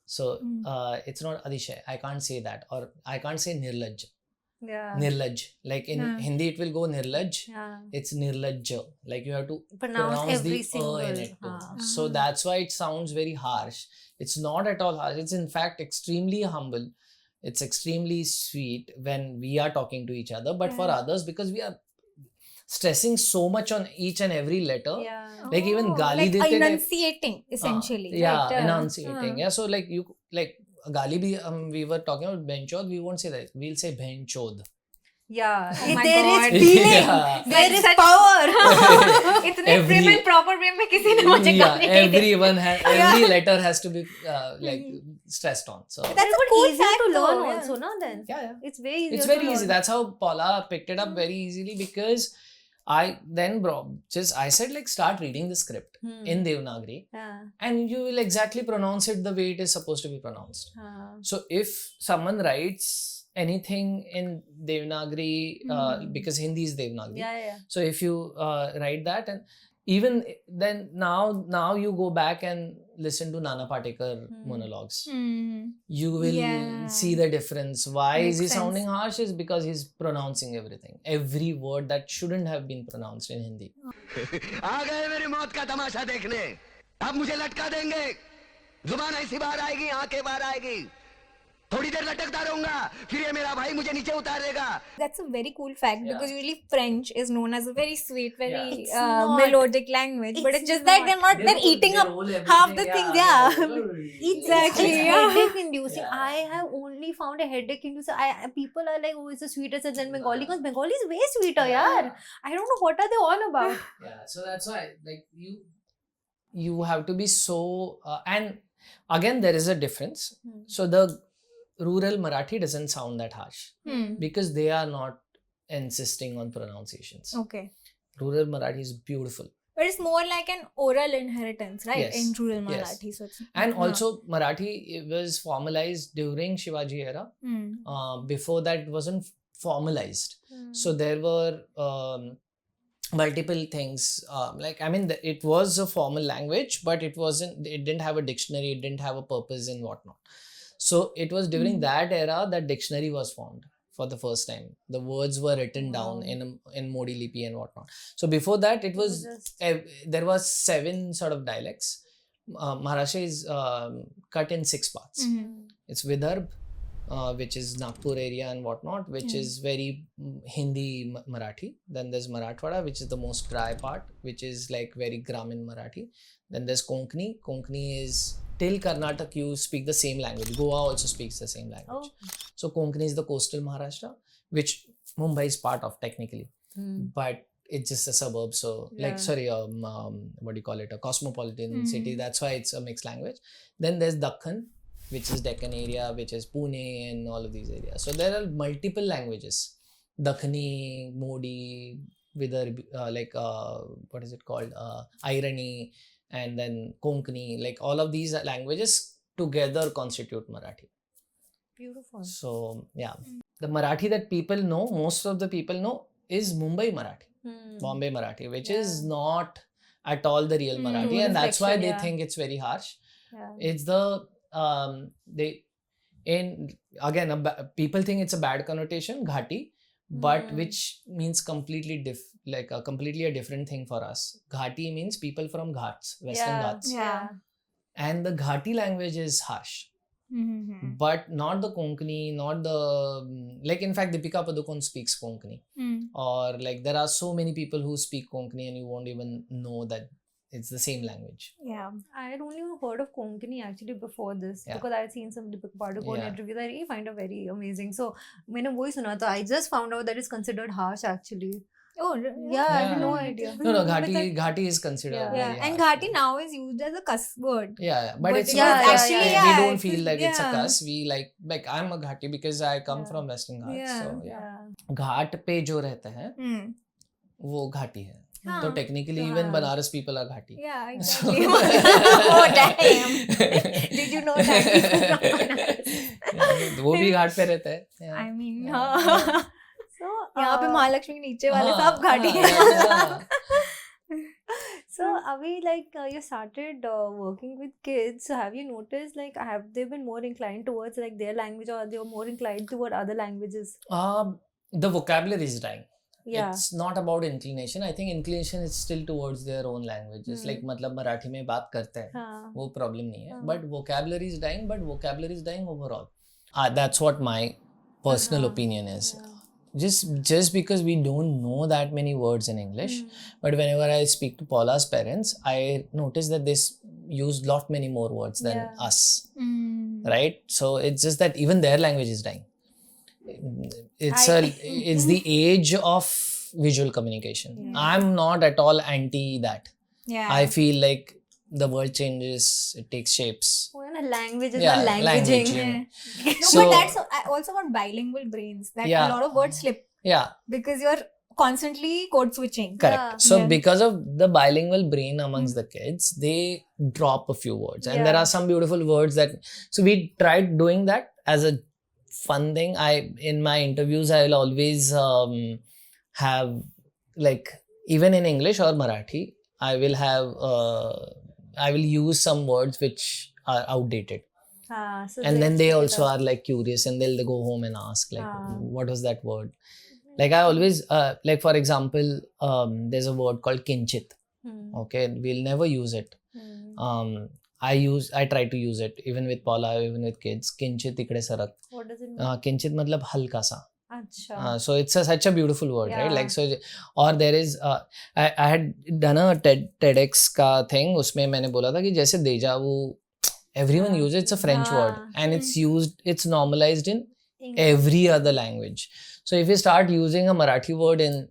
So, it's not Atishay. I can't say that. Or I can't say Nirlajja. Yeah. Nirlaj. Like in Hindi, it will go Nirlaj. Yeah. It's Nirlajja. Like you have to Pronounce pronounce every the single. in it too. So that's why it sounds very harsh. It's not at all harsh. It's in fact extremely humble. It's extremely sweet when we are talking to each other. But for others, because we are stressing so much on each and every letter, like even Gali like dete enunciating essentially. yeah, right? enunciating. Yeah, so like you like Gali bhi, we were talking about benchod. We won't say that. We'll say benchod. Yeah. Oh my There God. is feeling. Yeah. There is power. इतने prim and proper way में किसी ने मुझे Yeah, गाली नहीं दी. every letter has to be like stressed on. So That's a But cool easier fact to learn though, yeah. also, no? Then yeah. it's very easy. It's very easy. That's how Paula picked it up very easily, because I said like start reading the script in Devanagari, and you will exactly pronounce it the way it is supposed to be pronounced. So if someone writes anything in Devanagari, because Hindi is Devanagari, Yeah. so if you write that, and even then now you go back and listen to Nana Patekar monologues, you will see the difference. Why is he Makes sense. sounding harsh? Is because he's pronouncing every word that shouldn't have been pronounced in Hindi. आ गए मेरी मौत का तमाशा देखने अब मुझे लटका देंगे जुबान ऐसी बाहर आएगी, आंखें बाहर आएगी, थोड़ी देर लटकता रहूंगा, फिर ये मेरा भाई मुझे नीचे उतारेगा. That's a very cool fact because usually French is known as a very sweet, very It's not. melodic language, but It's it's just that they're eating up half the things. Exactly. It's Yeah. headache inducing. I have only found a headache inducing. People are like, oh, it's the sweetest than Bengali, because Bengali is way sweeter, yaar. I don't know what are they on about. Yeah, so that's why like you have to be so and again there is a difference. So the rural Marathi doesn't sound that harsh because they are not insisting on pronunciations. Okay. Rural Marathi is beautiful. But it's more like an oral inheritance, right? Yes. In rural Yes. Marathi. So it's, And also Marathi, it was formalized during Shivaji era. Before that it wasn't formalized. So there were multiple things like I mean it was a formal language, but it didn't have a dictionary, it didn't have a purpose and whatnot. So it was during that era that dictionary was formed for the first time. The words were written down in Modi Lipi and whatnot. So before that it was there was 7 sort of dialects. Maharashtra is cut in 6 parts. It's Vidarbh, which is Nagpur area and whatnot, which is very Hindi Marathi. Then there's Marathwada, which is the most dry part, which is like very Gramin Marathi. Then there's Konkani. Konkani is till Karnataka you speak the same language. Goa also speaks the same language. So Konkani is the coastal Maharashtra, which Mumbai is part of technically, but it's just a suburb. So like sorry, what do you call it? A cosmopolitan city. That's why it's a mixed language. Then there's Dakhan, which is Deccan area, which is Pune and all of these areas. So there are multiple languages. Dakhani, Modi, Vidarbh, like what is it called? Irani, and then Konkani. Like all of these languages together constitute Marathi. Beautiful. So yeah, the Marathi that people know, most of the people know, is Mumbai Marathi, Bombay Marathi, which is not at all the real Marathi, and that's why they think it's very harsh. It's the people think it's a bad connotation, Ghati, but which means completely completely a different thing for us. Ghati means people from Ghats, Western Ghats. And the Ghati language is harsh. But not the Konkani, not the like in fact Deepika Padukone speaks Konkani. Or like there are so many people who speak Konkani and you won't even know that it's the same language. I had only heard of Konkani actually before this because I had seen some Deepika Padukone interviews. I really find it very amazing. So when I just found out that it's considered harsh actually. Oh, I had no idea. No, Ghati is considered. Very and harsh. Ghati now is used as a cuss word. But it's yeah, not cuss. actually, We don't feel like it's a yeah. cuss. We like I'm a Ghati because I come from Western Ghats. So Ghat पे जो रहते हैं वो घाटी है. तो technically even Banaras people are Ghati. Yeah, exactly. Oh damn! Did you know that? वो भी घाट पे रहता है. I mean, So यहाँ पे महालक्ष्मी के नीचे वाले सब घाटी हैं. So Avi, like you started working with kids. So have you noticed like have they been more inclined towards like their language or they were more inclined toward other languages? The vocabulary is dying. Yeah. It's not about inclination. I think inclination is still towards their own languages. Like मतलब मराठी में बात करते हैं, वो problem नहीं है. But vocabulary is dying. But vocabulary is dying overall. That's what my personal opinion is. Just because we don't know that many words in English, but whenever I speak to Paula's parents, I notice that they use lot many more words than us, right? So it's just that even their language is dying. It's the age of visual communication. I'm not at all anti that. I feel like the world changes, it takes shapes. Language is not languaging. No, but that's also about bilingual brains. That a lot of words slip. Because you're constantly code switching. Correct. So because of the bilingual brain amongst the kids, they drop a few words. And there are some beautiful words that... So we tried doing that as a fun thing. In my interviews, I will always have like, even in English or Marathi, I will use some words which are outdated. So and then they also are like curious and they'll go home and ask like, what was that word? Like I always, like for example, there's a word called kinchit. Okay, we'll never use it. I try to use it even with Paula, even with kids. Kinchit tikde sarak. What does it mean? Kinchit matlab halka sa. Acha. So it's such a beautiful word, right? Yeah. Like so, or there is I had done a TEDx का thing. उसमें मैंने बोला था कि जैसे déjà vu, everyone uses it's a French word and it's normalized in every other language. So if you start using a Marathi word in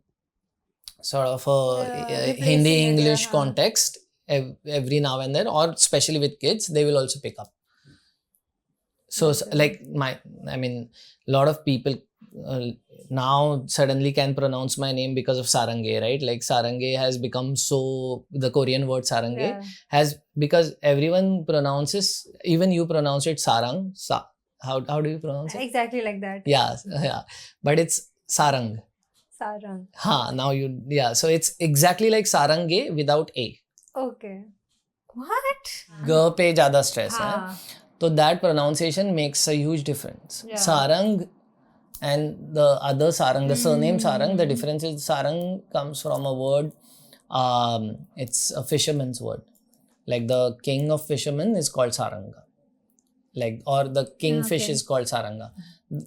sort of a Hindi English context every now and then, or especially with kids, they will also pick up. So like I mean, a lot of people now suddenly can pronounce my name because of Sarange, right? Like Sarange has become so, the Korean word Sarange has, because everyone pronounces, even you pronounce it Sarang. How do you pronounce it? Exactly like that. Yeah. But it's Sarang. Sarang. Now so it's exactly like Sarange without A. Okay. What? G pe ज़्यादा stress है. So that pronunciation makes a huge difference. Yeah. Sarang and the other Sarang, the surname Sarang, the difference is Sarang comes from a word, it's a fisherman's word. Like the king of fishermen is called Saranga. Like, or the kingfish is called Saranga.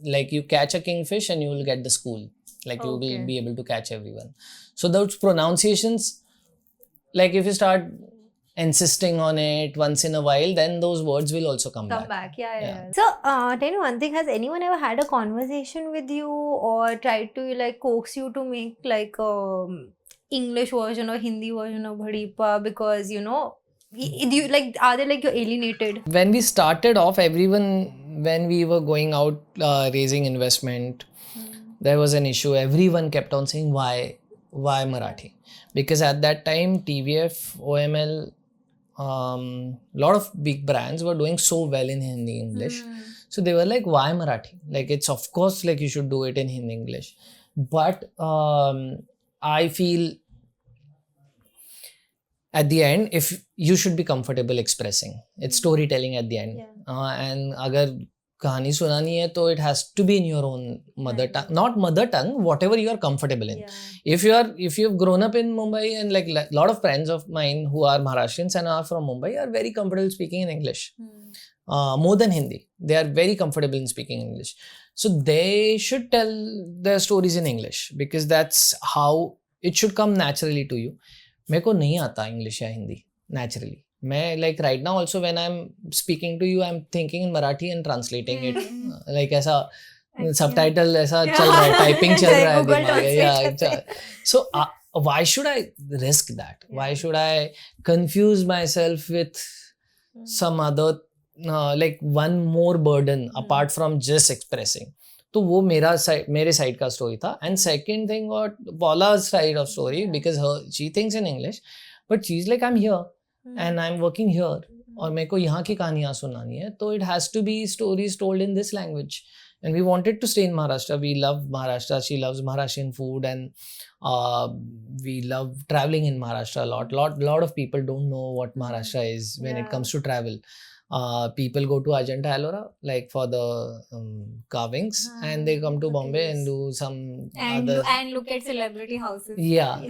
Like you catch a kingfish and you will get the school. Like you will be able to catch everyone. So those pronunciations, like if you start insisting on it once in a while, then those words will also come back. Yeah. So, tell me one thing, has anyone ever had a conversation with you or tried to like coax you to make like English version or Hindi version of bhadipa, because you know, you like, are they like you're alienated? When we started off, everyone, when we were going out raising investment, there was an issue. Everyone kept on saying, why Marathi? Because at that time, TVF, OML, lot of big brands were doing so well in Hindi English. So they were like, why Marathi? Like, it's of course like you should do it in Hindi English. But I feel at the end, if you should be comfortable expressing, it's storytelling at the end. And agar kahani sunani hai, to it has to be in your own mother tongue, not mother tongue, whatever you are comfortable in. If you've grown up in Mumbai, and like a lot of friends of mine who are Maharashians and are from Mumbai are very comfortable speaking in English, more than Hindi. They are very comfortable in speaking English. So they should tell their stories in English, because that's how it should come naturally to you. मेरे को नहीं आता English या Hindi naturally. मैं like right now also when I'm speaking to you, I'm thinking in Marathi and translating it. Like ऐसा subtitle ऐसा चल रहा है, typing चल रहा है दिमाग में. So why should I risk that? Why should I confuse myself with some other like one more burden apart from just expressing? तो वो मेरे साइड का स्टोरी था. And second thing what Paula's side of story, because she thinks in English but she is like I am here and I am working here, और मेरे को यहाँ की कहानियाँ सुनानी है, तो it has to be stories told in this language. And we wanted to stay in Maharashtra. We love Maharashtra. She loves Maharashtrian food, and we love traveling in Maharashtra a lot of people don't know what Maharashtra is when it comes to travel. People go to Ajanta Ellora like for the carvings, and they come to Bombay and do some other and look at celebrity houses.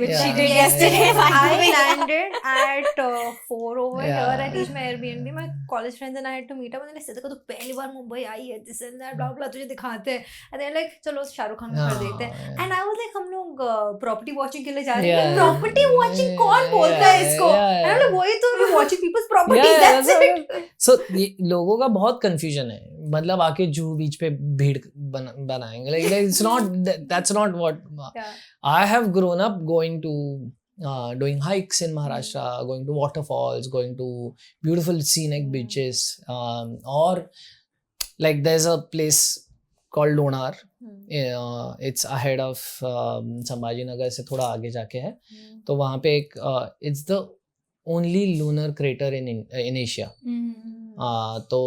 Which she did yesterday. I landed at 4 over here. I reached my Airbnb. My college friends and I had to meet up. And they said, "तो पहली बार मुंबई आई है, this and that, blah blah, तुझे दिखाते हैं." And they're like, "चलो शाहरुख खान को कर देते हैं." And I was like, हम लोग property watching के लिए जा रहे हैं. Property watching कौन बोलता है इसको? And I'm like, वही तो, we're watching people's properties. That's it. So लोगों का बहुत कंफ्यूजन है. मतलब आके जूहू बीच पे भीड़ बनाएंगे. Like it's not that's not what I have grown up going to doing hikes in Maharashtra, going to waterfalls, going to beautiful scenic beaches, or like there's a place called Lonar. It's ahead of Sambhaji Nagar से थोड़ा आगे जाके है. तो वहाँ पे एक it's the only lunar crater in Asia. तो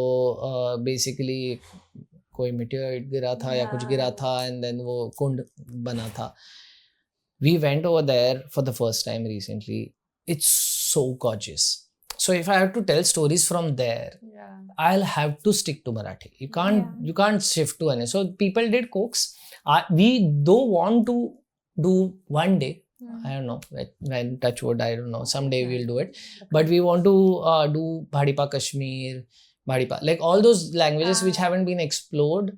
बेसिकली कोई meteorite गिरा था या कुछ गिरा था, and then वो कुंड बना था. We went over there for the first time recently. It's so gorgeous. So if I have to tell stories from there, I'll have to stick to Marathi. You can't shift to any. So people did coax. We though want to do one day I don't know when touch wood, I don't know, someday we'll do it, but we want to do bhadipa Kashmir, bhadipa, like all those languages which haven't been explored,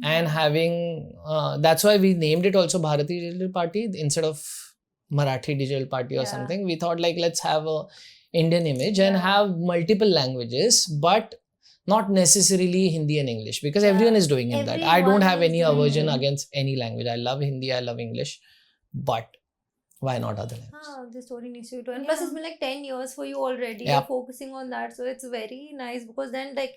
and having that's why we named it also Bharati Digital Party instead of Marathi Digital Party or something. We thought like let's have a Indian image and have multiple languages, but not necessarily Hindi and English, because everyone is doing it that. I don't have any aversion against any language. I love Hindi, I love English, but why not other languages? The story needs to be told. And plus, it's been like 10 years for you already. You're focusing on that. So it's very nice, because then, like,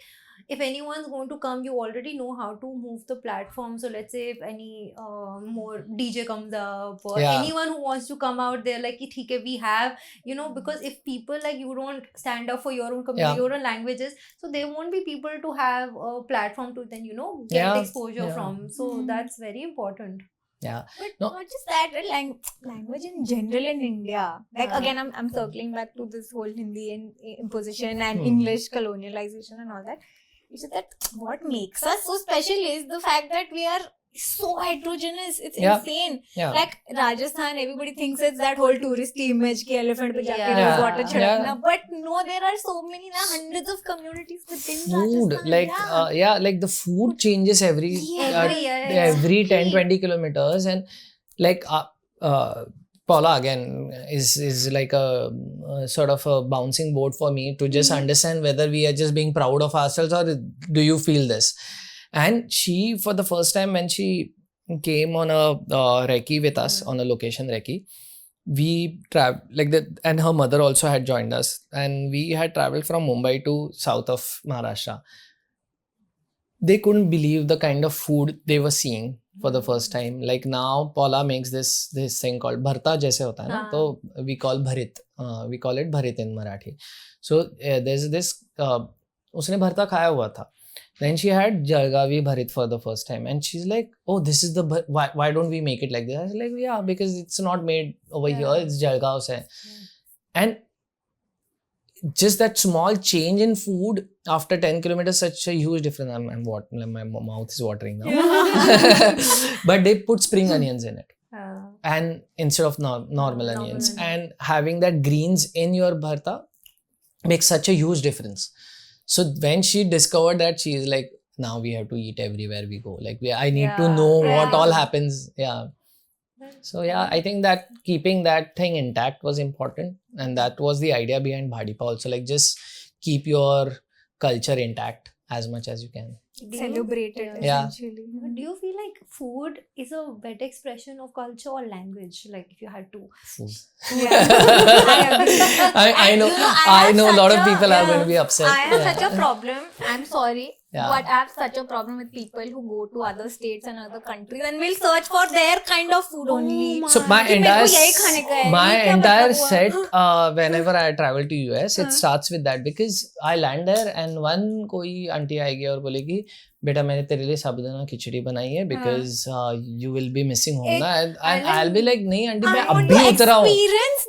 if anyone's going to come, you already know how to move the platform. So let's say if any more DJ comes up, or anyone who wants to come out there, like, okay, we have, you know, because if people like you don't stand up for your own community, your own languages, so there won't be people to have a platform to then, you know, get exposure from. So that's very important. Yeah. But not just that, language in general in India. Like again, I'm circling back to this whole Hindi and imposition and English colonialization and all that. It's just that what makes us so special is the fact that we are so heterogeneous. It's insane. Like Rajasthan, everybody thinks it's that whole touristy image ki elephant pe jaake water chhadakna. But no, there are so many, hundreds of communities within food, Rajasthan. Like like the food changes every year. 10-20 kilometers, and like Paula again is like a sort of a bouncing board for me to just understand whether we are just being proud of ourselves or do you feel this. And she, for the first time when she came on a recce with us, on a location recce, we traveled like that, and her mother also had joined us, and we had traveled from Mumbai to south of Maharashtra. They couldn't believe the kind of food they were seeing for the first time. Like now, Paula makes this thing called bharta, jaise hota hai na? So we call bharit. We call it bharit in Marathi. So there's this. Usne bharta khaya hua tha. Then she had Jalgavi bharit for the first time, and she's like, "Oh, this is the why don't we make it like this?" I was like, "Yeah, because it's not made over here. It's Jalgav se." And just that small change in food after 10 kilometers, such a huge difference. My mouth is watering now. But they put spring onions in it. And instead of normal onions. And having that greens in your bharta makes such a huge difference. So when she discovered that, she is like, now we have to eat everywhere we go. Like I need to know what all happens. Yeah. So yeah, I think that keeping that thing intact was important, and that was the idea behind bhadipa also. Like just keep your culture intact as much as you can. Celebrate it essentially. But do you feel like food is a better expression of culture or language? Like if you had to. Food. I know a lot of people are going to be upset. I have such a problem. I'm sorry. But I have such a problem with people who go to other states and other countries and will search for their kind of food only. So my entire set, whenever I travel to US, it starts with that, because I land there and one koi auntie आएगी और बोलेगी, बेटा मैंने तेरे लिए साबुदाना खिचड़ी बनाई है, because you will be missing home ना, and I'll be like, नहीं आंटी मैं अभी उतरा हूँ.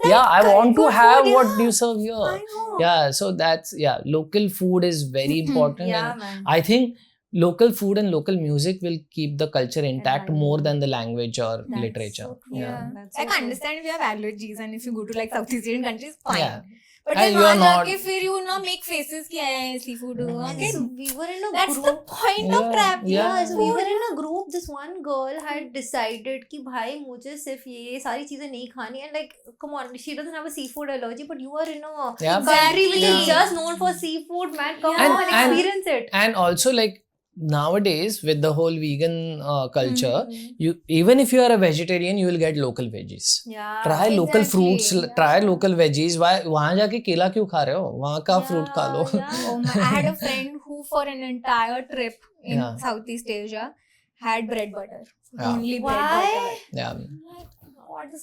Yeah, I want to have what you serve here. Yeah, so that's local food is very important. And I think local food and local music will keep the culture intact more than the language or literature. So I can understand if you have allergies and if you go to like Southeast Asian countries, fine. But And then you are not. if you will not make faces ki aaya hai seafood okay, So we were in a that's group. the point of traveling. So we were in a group. This one girl had decided कि भाई मुझे सिर्फ ये सारी चीजें नहीं खानी, and like come on, she doesn't have a seafood allergy, but you are in a country which is just known for seafood, man. Come on, experience it. And also like nowadays with the whole vegan culture, you even if you are a vegetarian, you will get local veggies. Try local fruits, try local veggies. Why वहाँ जाके केला क्यों खा रहे हो? वहाँ का fruit खा लो. I had a friend who for an entire trip in Southeast Asia had bread butter. Only bread butter.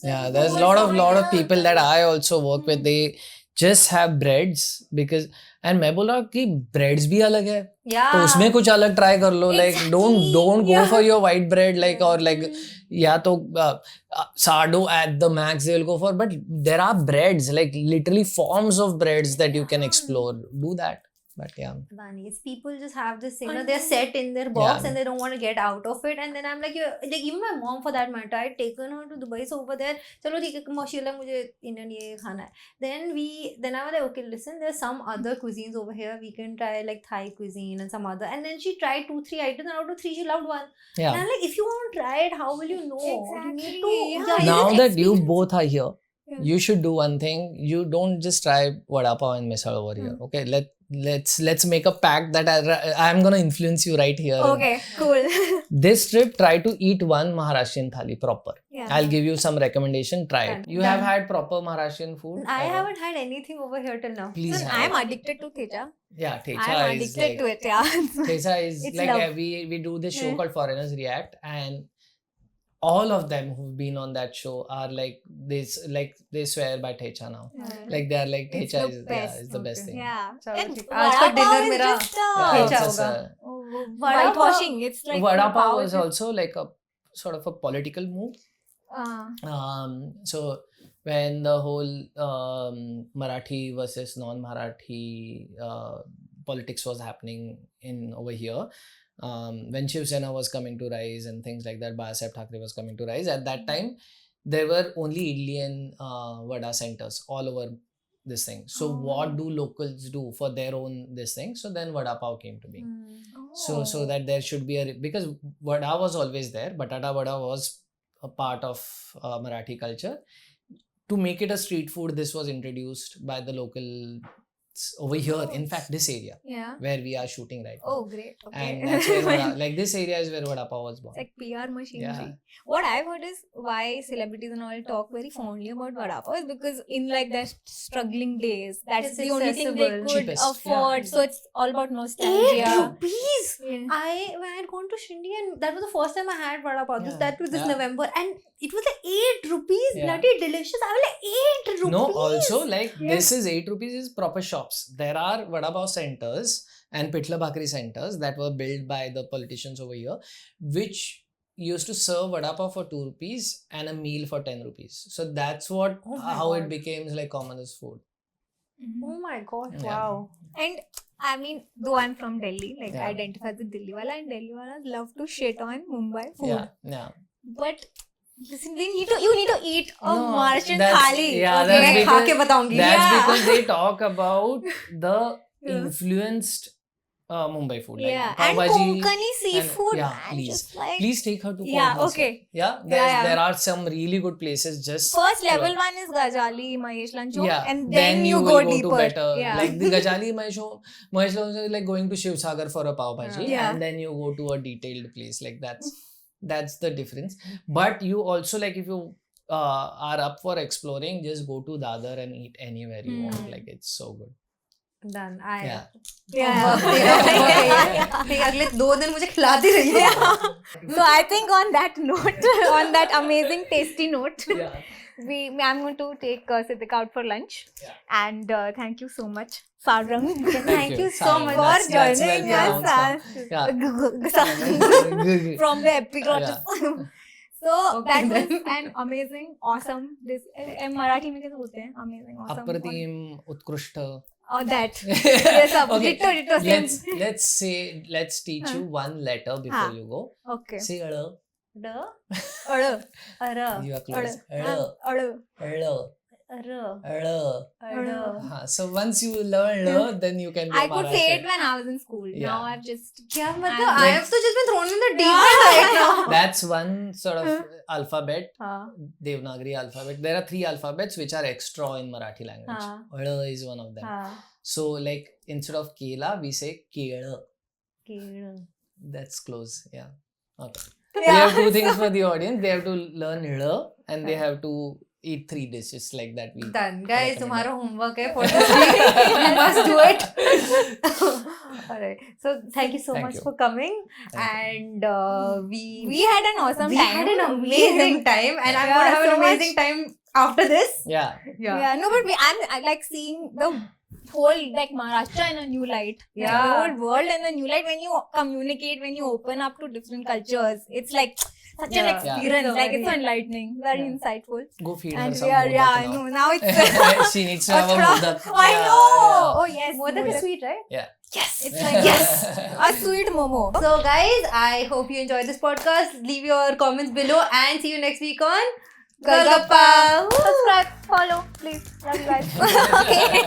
Yeah, there's a lot of people that I also work with. They just have breads because, and मैं बोल रहा कि breads भी अलग है, तो उसमें कुछ अलग try कर लो. Like don't go for your white bread, like or like या तो sourdough at the max they will go for. But there are breads, like literally forms of breads that you can explore. Do that. But yeah. It's people just have this, they're set in their box Yeah. and they don't want to get out of it. And then I'm like, like even my mom for that matter, I'd taken her to Dubai. So over there, chalo theek hai, Sheila, mujhe Indian ye khana hai. Then I was like, okay, listen, there's some other cuisines over here. We can try like Thai cuisine and some other. And then she tried 2-3 items, and out of 3 she loved one. Yeah. And I'm like, if you want to try it, how will you know? You need to. Exactly. Yeah, Now just that you experience. both are here, Yeah. you should do one thing. You don't just try vada pav and misal over here. Okay, let's make a pact that I'm gonna influence you right here. Okay, cool. This trip, try to eat one Maharashtrian thali proper. Yeah. I'll give you some recommendation. Try it. Done. You have had proper Maharashtrian food? I ever? haven't had anything over here till now. Please. So have I'm it. addicted to thecha. Yeah, I'm thecha is addicted like to it. Yeah. thecha is It's like love. we do this show Yeah. called Foreigners React, and all of them who've been on that show are like they swear by thecha now. Like they are like It's thecha the is best. is the best thing. Yeah. Chalo, And theek. Aaj ka vada dinner pav is mera just Yeah, it's thecha just hoga. vada Vada washing. It's like vada the pav pav was is- also like a sort of a political move. So when the whole Marathi versus non-Marathi politics was happening in over here, when Shiv Sena was coming to rise and things like that, Babasaheb Thackeray was coming to rise. At that time, there were only idli and vada centers all over this thing. So what do locals do for their own this thing? So then vada pav came to be. So that there should be because vada was always there. Batata vada was a part of Marathi culture. To make it a street food, this was introduced by the locals over here. In fact, this area Yeah. where we are shooting right now. Oh, great. Okay. And that's where like this area is where vada pav was born. It's like PR machinery. Yeah. What I've heard is why celebrities and all talk very fondly about vada pav is because in like their struggling days, that's It's the only thing they accessible. could Cheapest. afford. Yeah. So it's all about 8 nostalgia. rupees. Yeah. When I had gone to Shindy, and that was the first time I had vada pav. Yeah. That was this Yeah. November, and it was like 8 rupees. Yeah. Bloody delicious. I was like 8 rupees. No, also like Yeah. this is 8 rupees is proper shops. There are vada pav centers and pitla bhakri centers that were built by the politicians over here, which used to serve vada pav for 2 rupees and a meal for 10 rupees. So that's what Oh my how it God. became like common as food. Oh my god! Yeah. Wow. And I mean, though I'm from Delhi, like Yeah. I identify as a Delhi wala, and Delhi walas love to shit on Mumbai food. Yeah, yeah. But listen, you need to eat a No, Maharashtrian that's- thali. yeah, okay? that's मैं because- खा के बताऊंगी. That's Yeah. because they talk about the Yeah. influenced Mumbai food. Like yeah, pav and bhaji Konkani seafood. yeah, I'm please. just like Please take her to Yeah, Konkani. okay. Yeah, Yeah. there are some really good places just first level one is Gajali, Mahesh Lancho, yeah, and then you will go go deeper. to better. Yeah. Like the Gajali Mahesh Lancho is like going to Shiv Sagar for a pav bhaji, Yeah. and then you go to a detailed place. Like that's the difference. But you also like if you are up for exploring, just go to Dadar and eat anywhere you want. Like it's so good. Done. Yeah. Yeah. ठीक अगले 2 दिन मुझे खिलाती रही है. So I think on that note, on that amazing tasty note, Yeah. I'm going to take Siddhika out for lunch. Yeah. And thank you so much, Sarang, Thank you so Sarang. much for That's well joining pronounced, us Yeah. from the epiglottis. So Okay, that was then. an amazing, awesome. This Marathi में कैसे बोलते हैं? Amazing, awesome. अप्रतिम उत्कृष्ट Oh, that. Yes, Okay, ditto, same. let's teach you one letter before हाँ. you go. Okay. Say ड़. ड Ada. Or You are close. Ada. ड़. Ada. ड़. अर ड़. अर हाँ, so once you learn ड़, then you can be I a could say it Maharashtrian. when I was in school. Yeah. Now I've just क्या मतलब I'm I have to just been thrown in the deep end right now. That's one sort of alphabet, हाँ Devanagari alphabet. There are 3 alphabets which are extra in Marathi language. हाँ ड़ is one of them. हाँ So like instead of kela, we say केळ. केळ That's close. Yeah. Okay. We have 2 things for the audience. They have to learn ड़ and they have to eat 3 dishes like that. We Done, guys. recommend तुम्हारा it. homework है for this week. You must do it. Alright. So thank you so Thank much you. for coming, Thank and we had an awesome we time. had an amazing time, and I'm Yeah, gonna have an so much. amazing time after this. Yeah. Yeah, no, but I like seeing the whole like Maharashtra in a new light. Like, Yeah. the whole world in a new light when you communicate, when you open up to different cultures. It's like such an Yeah. experience. Yeah. Like it's so enlightening, very Yeah. insightful. Go feed her And some we are, modak I now. know. Now it's She needs to have a Achra. modak. I Yeah, know. yeah. Oh yes, Modak is modak. sweet, right? Yeah. It's like a sweet Momo. So guys, I hope you enjoyed this podcast. Leave your comments below and see you next week on Galgappa. Subscribe, follow, please. Love you guys. Okay.